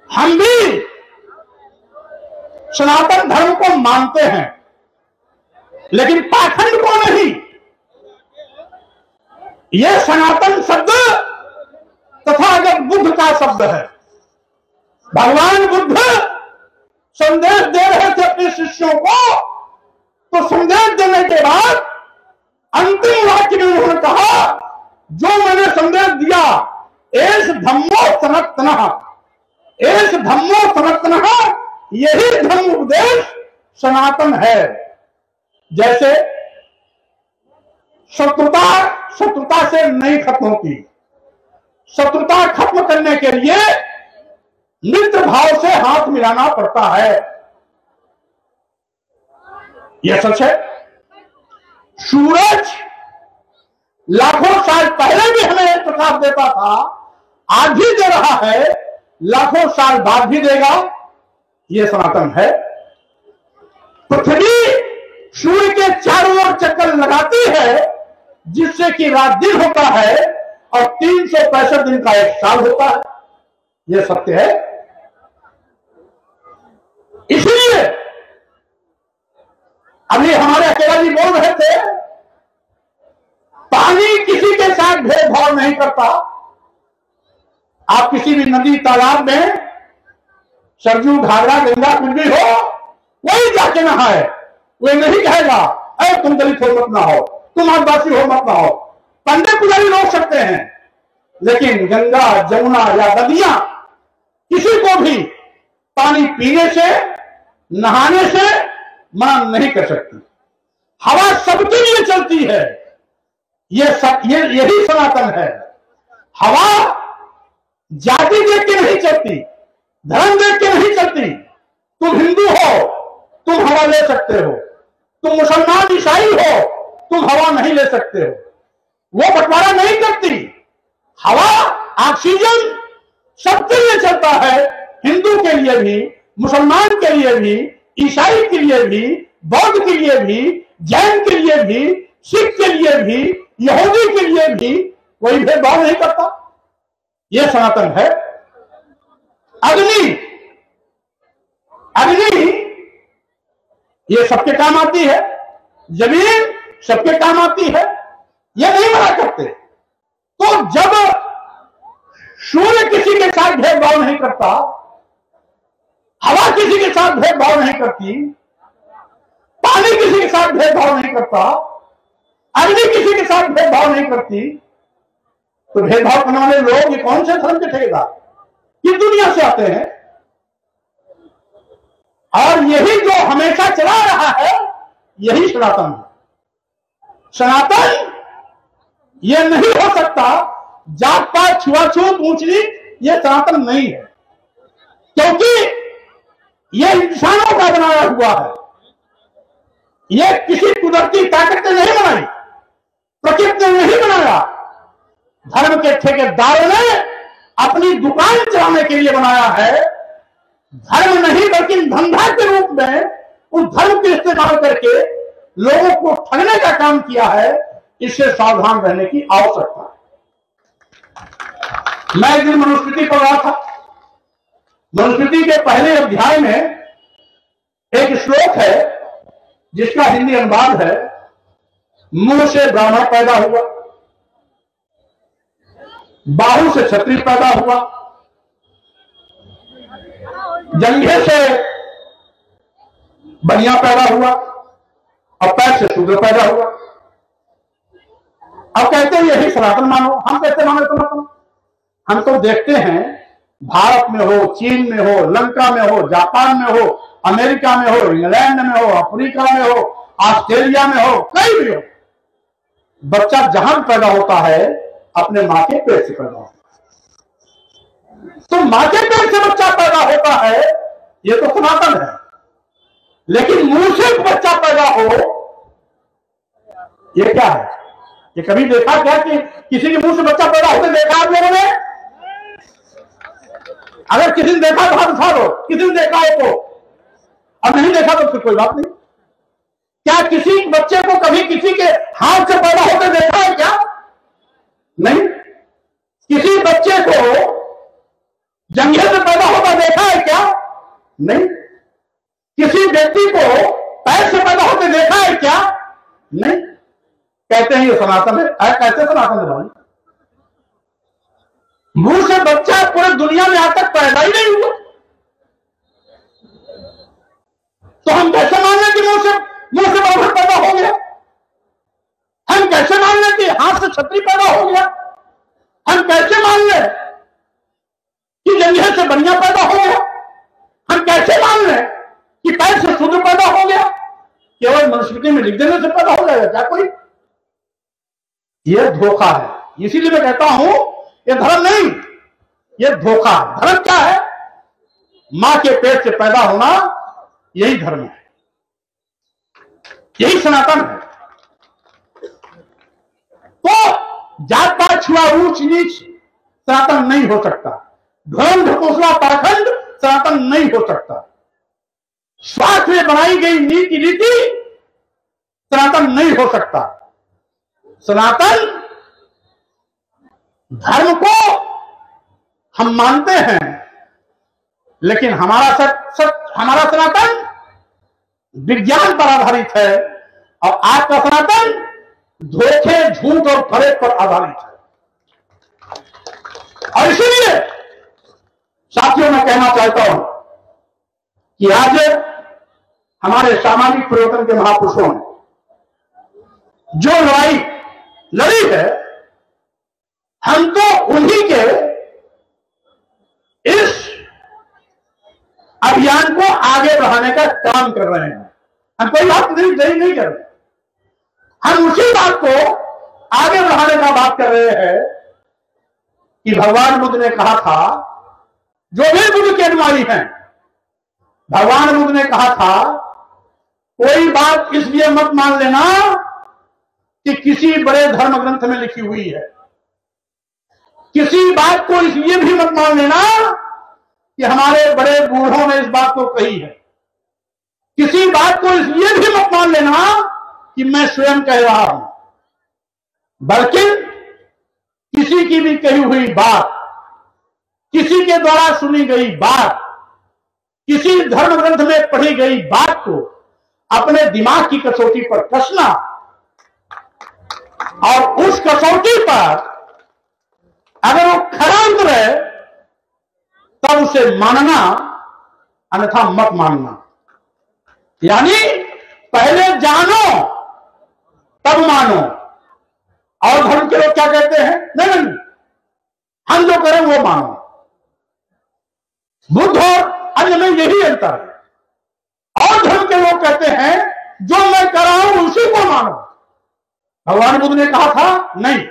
हम भी सनातन धर्म को मानते हैं, लेकिन पाखंड को नहीं। यह सनातन शब्द तथागत बुद्ध का शब्द है। भगवान बुद्ध संदेश दे रहे थे अपने शिष्यों को, तो संदेश देने के बाद अंतिम वाक्य में उन्होंने कहा, जो मैंने संदेश दिया, एस धम्मो सनातनः, एस धम्मो सनातनः, यही धर्म उपदेश सनातन है। जैसे शत्रुता से नहीं खत्म होती, शत्रुता खत्म करने के लिए मित्र भाव से हाथ मिलाना पड़ता है। यह सच है। सूरज लाखों साल पहले भी हमें प्रकाश देता था, आज भी दे रहा है, लाखों साल बाद भी देगा। यह सनातन है। पृथ्वी सूर्य के चारों ओर चक्कर लगाती है, जिससे कि रात दिन होता है और 365 दिन का एक साल होता है। यह सत्य है। इसलिए अभी हमारे अकेला जी बोल रहे थे, पानी किसी के साथ भेदभाव नहीं करता। आप किसी भी नदी तालाब में, सरजू घाघरा गंगा कुछ भी हो, कोई जाके नहाए, वो नहीं कहेगा अरे तुम दलित हो मत ना हो, तुम आदिवासी हो मत ना हो। पंडित पुजारी रोक सकते हैं, लेकिन गंगा जमुना या नदियां किसी को भी पानी पीने से, नहाने से मना नहीं कर सकती। हवा सबके लिए चलती है। यही सनातन है। हवा जाति देख के नहीं चलती, धर्म देख के नहीं चलती। तुम हिंदू हो, तुम हवा ले सकते हो। तुम मुसलमान ईसाई हो, तुम हवा नहीं ले सकते हो। वो बंटवारा नहीं करती। हवा ऑक्सीजन सबके लिए चलता है, हिंदू के लिए भी, मुसलमान के लिए भी, ईसाई के लिए भी, बौद्ध के लिए भी, जैन के लिए भी, सिख के लिए भी, यहूदी के लिए भी कोई भेदभाव नहीं करता। यह सनातन है। अग्नि ये सबके काम आती है, जमीन सबके काम आती है, ये नहीं मना करते। तो जब सूर्य किसी के साथ भेदभाव नहीं करता, हवा किसी के साथ भेदभाव नहीं करती, पानी किसी के साथ भेदभाव नहीं करता, अग्नि किसी के साथ भेदभाव नहीं करती, तो भेदभाव करने वाले लोग ये कौन से धर्म के ठेकेदार, किस दुनिया से आते हैं? और यही जो हमेशा चला रहा है, यही सनातन है। सनातन ये नहीं हो सकता, जात पात छुआछूत ऊंच नीच ये सनातन नहीं है, क्योंकि ये इंसानों का बनाया हुआ है। ये किसी कुदरती ताकत ने नहीं बनाई, प्रकृति ने नहीं बनाया, धर्म के ठेकेदारों ने अपनी दुकान चलाने के लिए बनाया है। धर्म नहीं बल्कि धंधा के रूप में उस धर्म के इस्तेमाल करके लोगों को ठगने का काम किया है। इससे सावधान रहने की आवश्यकता है। मैं एक दिन मनुस्मृति पढ़ रहा था। मनुस्मृति के पहले अध्याय में एक श्लोक है जिसका हिंदी अनुवाद है, मुंह से ब्राह्मण पैदा हुआ, बाहु से क्षत्रिय पैदा हुआ, जंघे से बनिया पैदा हुआ और पैर से शूद्र पैदा हुआ। अब कहते हैं यही सनातन मानो। हम कैसे माने सनातन? हम तो देखते हैं भारत में हो, चीन में हो, लंका में हो, जापान में हो, अमेरिका में हो, इंग्लैंड में हो, अफ्रीका में हो, ऑस्ट्रेलिया में हो, कहीं भी हो, बच्चा जहां पैदा होता है अपने मां के पेट से पैदा होता है। तो मां के पेट से बच्चा पैदा होता है, ये तो सनातन है। लेकिन मुंह से बच्चा पैदा हो, ये क्या है? ये कभी देखा क्या कि किसी के मुंह से बच्चा पैदा होते देखा आप लोगों ने? अगर किसी ने देखा तो हाथ उठा दो, किसी ने देखा हो तो, अब नहीं देखा तो फिर कोई बात नहीं। क्या किसी बच्चे को कभी किसी के हाथ से पैदा होते देखा है क्या? नहीं। किसी बच्चे को जंघे से पैदा होता देखा है क्या? नहीं। किसी व्यक्ति को पैर से पैदा होते देखा है क्या? नहीं। कहते हैं ये सनातन है। कैसे सनातन है भाई? मुंह से बच्चा पूरे दुनिया में आज तक पैदा ही नहीं हुआ, तो हम कैसे मान लें कि मुंह से ब्राह्मण पैदा हो गया? हम कैसे मान लें कि हाथ से क्षत्रिय पैदा हो गया? हम कैसे मान लें कि जंघे से बनिया पैदा हो गया? हम कैसे मान लें कि पैर से शूद्र पैदा हो गया? केवल मनुस्मृति में लिख देने से पैदा हो जाएगा क्या कोई? यह धोखा है। इसीलिए मैं कहता हूं ये धर्म नहीं, ये धोखा है। धर्म क्या है? मां के पेट से पैदा होना, यही धर्म है, यही सनातन है। तो जात पात छुआ ऊंच नीच सनातन नहीं हो सकता। धर्म ढकोसला पाखंड सनातन नहीं हो सकता। स्वार्थ में बनाई गई नीति रीति सनातन नहीं हो सकता। सनातन धर्म को हम मानते हैं, लेकिन हमारा सनातन विज्ञान पर आधारित है और आपका सनातन धोखे, झूठ और फरेब पर आधारित है। और इसीलिए साथियों मैं कहना चाहता हूं कि आज हमारे सामाजिक परिवर्तन के महापुरुषों ने जो लड़ाई लड़ी है, हम तो उन्हीं के इस अभियान को आगे बढ़ाने का काम कर रहे हैं। हम कोई बात नहीं कर रहे, हम उसी बात को आगे बढ़ाने का बात कर रहे हैं कि भगवान बुद्ध ने कहा था, जो भी बुद्ध के अनुयायी हैं, भगवान बुद्ध ने कहा था कोई बात इसलिए मत मान लेना कि किसी बड़े धर्म ग्रंथ में लिखी हुई है, किसी बात को इसलिए भी मत मान लेना कि हमारे बड़े बूढ़ों ने इस बात को कही है, किसी बात को इसलिए भी मत मान लेना कि मैं स्वयं कह रहा हूं, बल्कि किसी की भी कही हुई बात, किसी के द्वारा सुनी गई बात किसी धर्म ग्रंथ में पढ़ी गई बात को अपने दिमाग की कसौटी पर कसना और उस कसौटी पर अगर वो खरा उतरे तब उसे मानना, अन्यथा मत मानना। यानी पहले जानो तब मानो। और धर्म के लोग क्या कहते हैं, नहीं हम जो करें वो मानो। बुद्ध और अन्य में यही अंतर है। और धर्म के लोग कहते हैं जो मैं कर रहा हूं उसी को मानो। भगवान बुद्ध ने कहा था नहीं,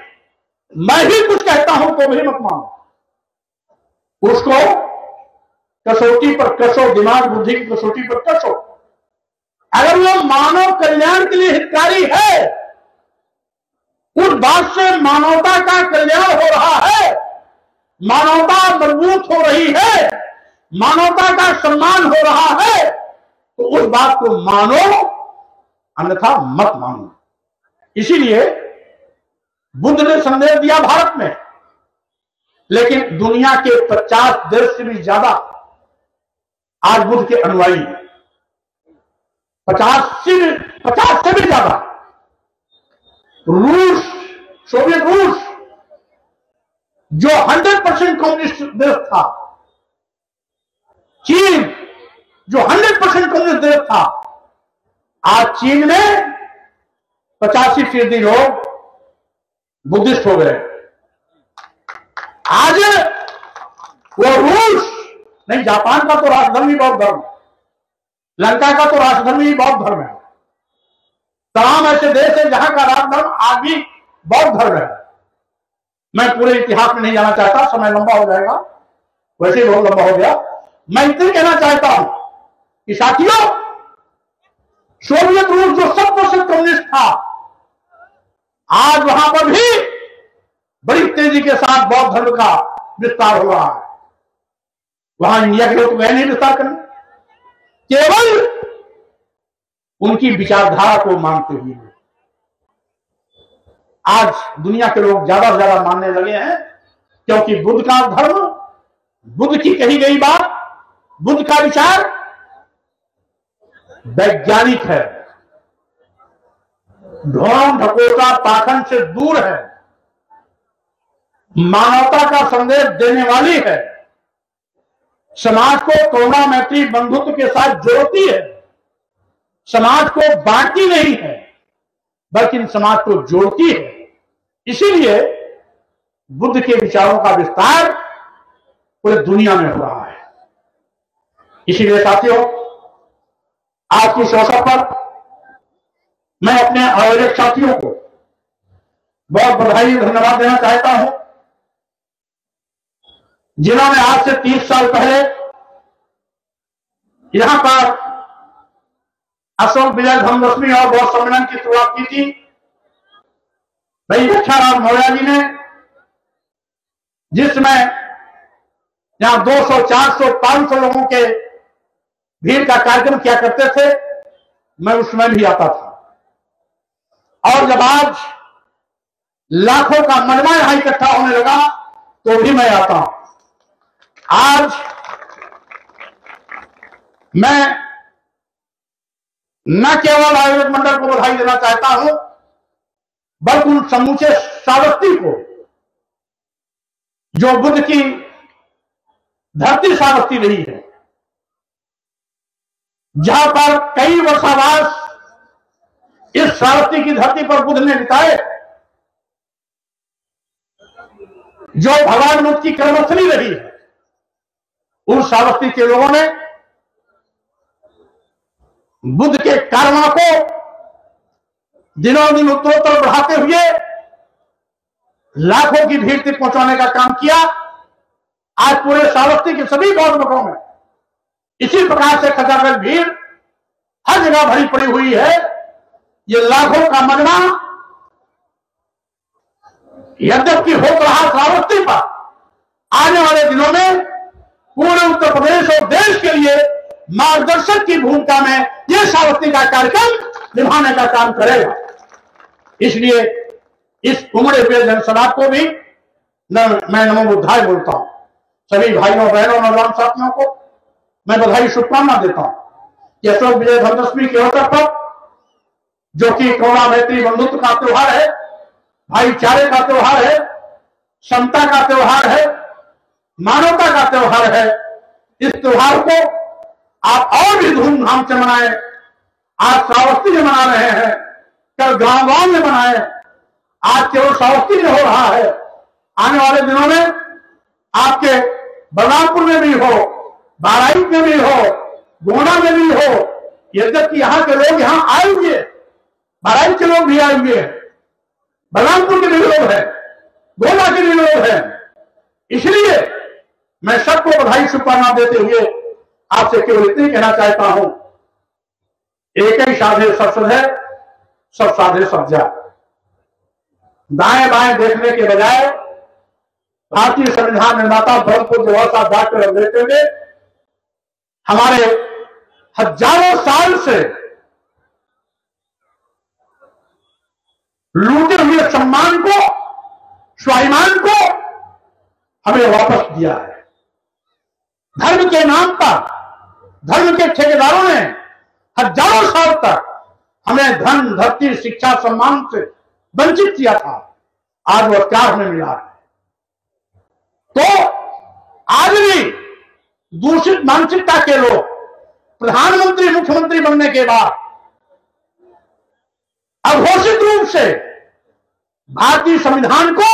मैं ही कुछ कहता हूं तो भी मत मानो। उसको कसौटी पर कसो, दिमाग बुद्धि की कसौटी पर कसो। अगर वो मानव कल्याण के लिए हितकारी है, उस बात से मानवता का कल्याण हो रहा है, मानवता मजबूत हो रही है, मानवता का सम्मान हो रहा है, तो उस बात को मानो, अन्यथा मत मानो। इसीलिए बुद्ध ने संदेश दिया भारत में, लेकिन दुनिया के 50 देश से भी ज्यादा आज बुद्ध के अनुयायी, 50 से भी ज्यादा। रूस, सोवियत रूस जो 100% कम्युनिस्ट देश था, चीन जो 100% कम्युनिस्ट देश था, आज चीन में 85% लोग बुद्धिस्ट हो गए। आज वो रूस नहीं, जापान का तो राष्ट्रधर्म ही बौद्ध धर्म, लंका का तो राष्ट्रधर्म ही बौद्ध धर्म है। तमाम ऐसे देश है जहां का राष्ट्रधर्म आज भी बौद्ध धर्म है। मैं पूरे इतिहास में नहीं जाना चाहता, समय लंबा हो जाएगा, वैसे ही बहुत लंबा हो गया। मैं इतना कहना चाहता हूं कि साथियों, सोवियत रूस जो 100% कम्युनिस्ट था, आज वहां पर भी बड़ी तेजी के साथ बौद्ध धर्म का विस्तार हो रहा है। वहां इंडिया के लोग वह नहीं विस्तार करने, केवल उनकी विचारधारा को मानते हुए आज दुनिया के लोग ज्यादा से ज्यादा मानने लगे हैं, क्योंकि बुद्ध का धर्म, बुद्ध की कही गई बात, बुद्ध का विचार वैज्ञानिक है, ढोंग ढकोसला पाखंड से दूर है, मानवता का संदेश देने वाली है, समाज को करुणा मैत्री बंधुत्व के साथ जोड़ती है, समाज को बांटती नहीं है बल्कि समाज को जोड़ती है। इसीलिए बुद्ध के विचारों का विस्तार पूरी दुनिया में हो रहा है। इसीलिए साथियों, आज की इस अवसर पर मैं अपने आयोजक साथियों को बहुत बधाई और धन्यवाद देना चाहता हूं, जिन्होंने आज से 30 साल पहले यहां पर अशोक विजय धम्मदशमी और बौद्ध सम्मेलन की शुरुआत की थी। भाई रक्षाराम मौर्य जी ने, जिसमें यहां 200, 400, 500 लोगों के भीड़ का कार्यक्रम किया करते थे, मैं उस समय भी आता था। और जब आज लाखों का मजमा यहां इकट्ठा होने लगा तो भी मैं आता हूं। आज मैं न केवल आयोजक मंडल को बधाई देना चाहता हूं, बल्कि उन समूचे श्रावस्ती को जो बुद्ध की धरती श्रावस्ती रही है, जहां पर कई वर्षावास इस श्रावस्ती की धरती पर बुद्ध ने बिताए, जो भगवान बुद्ध की कर्मस्थली रही है। उन श्रावस्ती के लोगों ने बुद्ध के कर्मों को दिनों दिन उत्तरोत्तर बढ़ाते हुए लाखों की भीड़ तक पहुंचाने का काम किया। आज पूरे श्रावस्ती के सभी बौद्ध मठों में इसी प्रकार से खचाखच भीड़ हर जगह भरी पड़ी हुई है। ये लाखों का मजमा यद्यपि हो रहा श्रावस्ती पर, आने वाले दिनों में पूरे उत्तर प्रदेश और देश के लिए मार्गदर्शक की भूमिका में यह श्रावस्ती का कार्यक्रम निभाने का काम करेगा। इसलिए इस उमड़े हुए जनसभा को भी मैं नमो बुद्धाय बोलता हूं। सभी भाइयों बहनों नौजवान साथियों को मैं बधाई शुभकामना देता हूं कि अशोक विजयदशमी के अवसर पर, जो कि करुणा मैत्री बंधुत्व का त्योहार है, भाईचारे का त्योहार है, समता का त्योहार है, मानवता का त्योहार है, इस त्योहार को आप और भी धूमधाम से मनाएं। आज श्रावस्ती में मना रहे हैं, कल गांव गांव में मनाएं। आज केवल श्रावस्ती में हो रहा है, आने वाले दिनों में आपके बलरामपुर में भी हो, बहराइच में भी हो, गोंडा में भी हो। यद्यपि यहाँ के लोग यहाँ आएंगे, बहराइच के लोग भी आएंगे, बलरामपुर के भी लोग हैं, गोंडा के भी लोग हैं। इसलिए मैं सबको बधाई शुभकामना देते हुए आपसे केवल इतनी कहना चाहता हूं, एक ही साधे सब सधे, सब साधे सब जाए। दाएं बाएं देखने के बजाय भारतीय संविधान निर्माता धर्म को जवाब डॉक्टर देते हुए हमारे हजारों साल से लूटे हुए सम्मान को, स्वाभिमान को हमें वापस दिया है। धर्म के नाम पर धर्म के ठेकेदारों ने हजारों साल तक हमें धन, धरती, शिक्षा, सम्मान से वंचित किया था। आज वह क्या हमें मिला है। तो आज भी दूषित मानसिकता के लोग प्रधानमंत्री, मुख्यमंत्री बनने के बाद अघोषित रूप से भारतीय संविधान को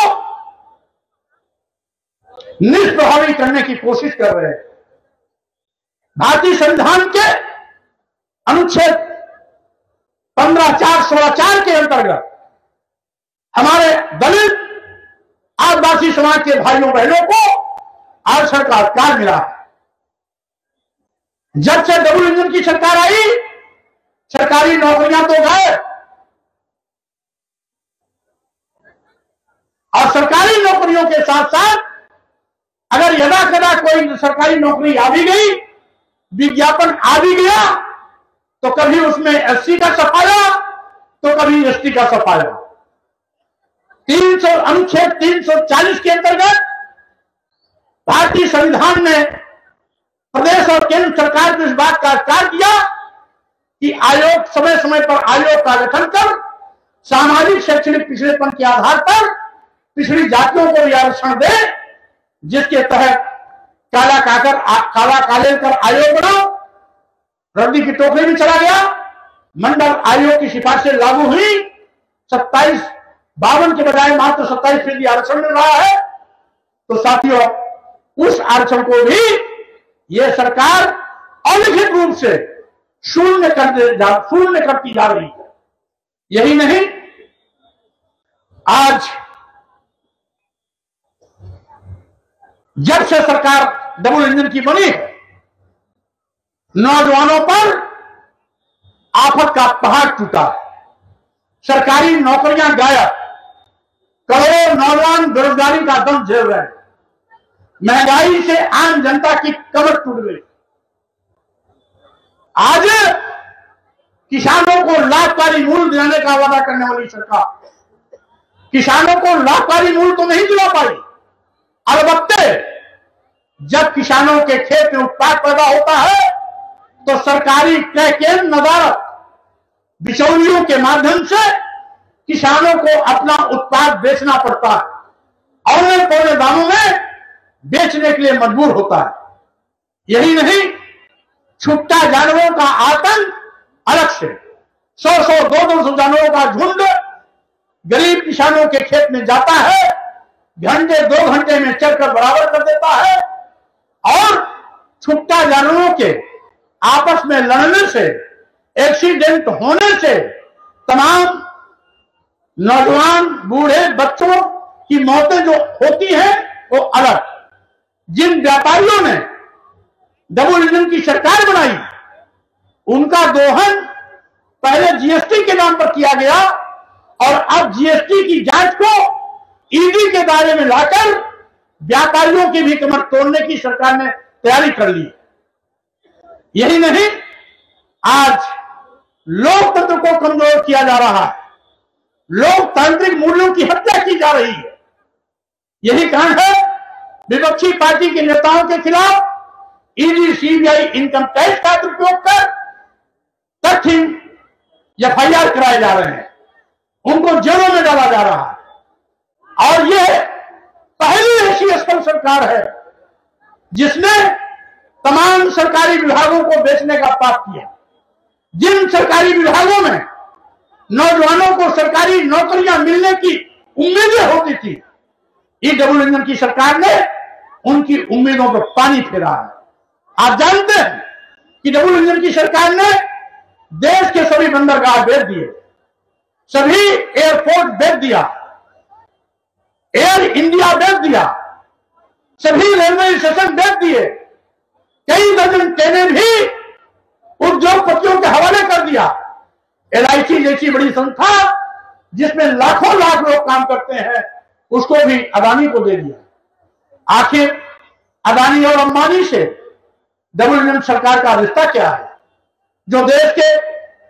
निष्प्रभावी करने की कोशिश कर रहे हैं। भारतीय संविधान के अनुच्छेद 15(4)(16)(4) के अंतर्गत हमारे दलित आदिवासी समाज के भाइयों बहनों को आरक्षण का अधिकार मिला है। जब से डबल इंजन की सरकार आई, सरकारी नौकरियां तो गए, और सरकारी नौकरियों के साथ साथ अगर यदा कदा कोई सरकारी नौकरी आ भी गई, विज्ञापन आ भी गया, तो कभी उसमें एससी का सफाया तो कभी एसटी का सफाया। अनुच्छेद 340 के अंतर्गत भारतीय संविधान ने प्रदेश और केंद्र सरकार को इस बात का अधिकार दिया कि आयोग समय समय पर आयोग का गठन कर सामाजिक शैक्षणिक पिछड़ेपन के आधार पर पिछड़ी जातियों को भी आरक्षण दे, जिसके तहत काला काले कर आयोग बनाओ। रद्दी की टोकरी भी चला गया, मंडल आयोग की सिफारिशें लागू हुई, 52 के बजाय मात्र 27% आरक्षण मिल रहा है। तो साथियों, उस आरक्षण को भी यह सरकार अलिखित रूप से शून्य करती जा रही है। यही नहीं, आज जब से सरकार डबल इंजन की बनी है, नौजवानों पर आफत का पहाड़ टूटा है। सरकारी नौकरियां गायब, करोड़ों नौजवान बेरोजगारी का दम झेल रहे हैं, महंगाई से आम जनता की कमर टूट गई। आज किसानों को लाभकारी मूल्य दिलाने का वादा करने वाली सरकार किसानों को लाभकारी मूल्य तो नहीं दिला पाई। अलबत्ते जब किसानों के खेत में उत्पाद पैदा होता है तो सरकारी क्रय केंद्र नदारत बिचौलियों के माध्यम से किसानों को अपना उत्पाद बेचना पड़ता है, औने पौने दामों में बेचने के लिए मजबूर होता है। यही नहीं, छुट्टा जानवरों का आतंक अलग से 100 200 जानवरों का झुंड गरीब किसानों के खेत में जाता है, घंटे 2 घंटे में चलकर बराबर कर देता है, और छुट्टा जानवरों के आपस में लड़ने से, एक्सीडेंट होने से तमाम नौजवान, बूढ़े, बच्चों की मौतें जो होती हैं वो अलग। जिन व्यापारियों ने डबल इंजन की सरकार बनाई, उनका दोहन पहले जीएसटी के नाम पर किया गया, और अब जीएसटी की जांच को ईडी के दायरे में लाकर व्यापारियों की भी कमर तोड़ने की सरकार ने तैयारी कर ली। यही नहीं, आज लोकतंत्र को कमजोर किया जा रहा है, लोकतांत्रिक मूल्यों की हत्या की जा रही है। यही कारण है विपक्षी पार्टी के नेताओं के खिलाफ ईडी, सीबीआई, इनकम टैक्स का दुरुपयोग कर तथ्य एफआईआर कराए जा रहे हैं, उनको जेलों में डाला जा रहा है। और ये पहली ऐसी असफल सरकार है जिसने तमाम सरकारी विभागों को बेचने का पाप किया। जिन सरकारी विभागों में नौजवानों को सरकारी नौकरियां मिलने की उम्मीदें होती थी, ये डबल इंजन की सरकार ने उनकी उम्मीदों पर पानी फेरा है। आप जानते हैं कि डबल इंजन की सरकार ने देश के सभी बंदरगाह बेच दिए, सभी एयरपोर्ट बेच दिया, एयर इंडिया बेच दिया, सभी रेलवे स्टेशन बेच दिए, कई दर्जन ट्रेनें भी उद्योगपतियों के हवाले कर दिया। एलआईसी जैसी बड़ी संस्था जिसमें लाखों लाख लोग काम करते हैं, उसको भी अदानी को दे दिया। आखिर अदानी और अंबानी से डबल इंजन सरकार का रिश्ता क्या है, जो देश के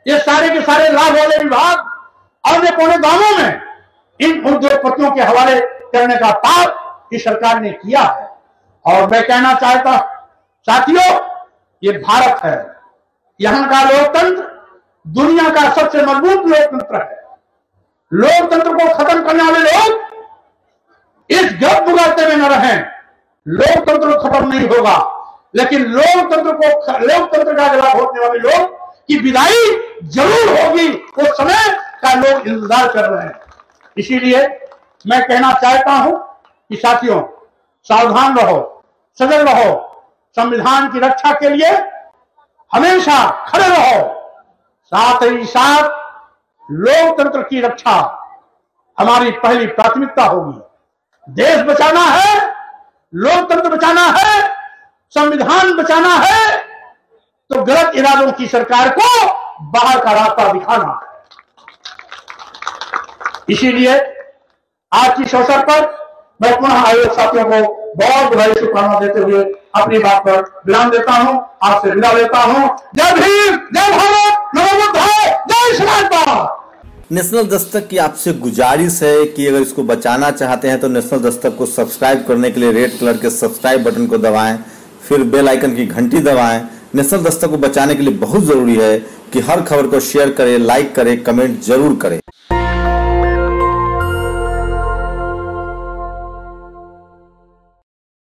ये सारे के सारे लाभ वाले विभाग और पौने दामों में इन उद्योगपतियों के हवाले करने का पाप इस सरकार ने किया है। और मैं कहना चाहता साथियों, ये भारत है, यहां का लोकतंत्र दुनिया का सबसे मजबूत लोकतंत्र है। लोकतंत्र को खत्म करने वाले लोग इस गप बुगाते में न रहें। लोकतंत्र खत्म नहीं होगा, लेकिन लोकतंत्र का जवाब होने वाले लोग की विदाई जरूर होगी। उस समय का लोग इंतजार कर रहे हैं। इसीलिए मैं कहना चाहता हूं कि साथियों, सावधान रहो, सजग रहो, संविधान की रक्षा के लिए हमेशा खड़े रहो, साथ ही साथ लोकतंत्र की रक्षा हमारी पहली प्राथमिकता होगी। देश बचाना है, लोकतंत्र बचाना है, संविधान बचाना है, तो गलत इरादों की सरकार को बाहर का रास्ता दिखाना है। इसीलिए आज की इस अवसर पर मैं पुनः आयोग साथियों को बहुत बधाई शुभकामना देते हुए अपनी बात पर विराम देता हूं, आपसे विदा लेता हूं। जय भीम, जय भारत, नमो बुद्धाय, जय श्रीराम। नेशनल दस्तक की आपसे गुजारिश है कि अगर इसको बचाना चाहते हैं तो नेशनल दस्तक को सब्सक्राइब करने के लिए रेड कलर के सब्सक्राइब बटन को दबाएं, फिर बेल आइकन की घंटी दबाएं। नेशनल दस्तक को बचाने के लिए बहुत जरूरी है कि हर खबर को शेयर करें, लाइक करें, कमेंट जरूर करें।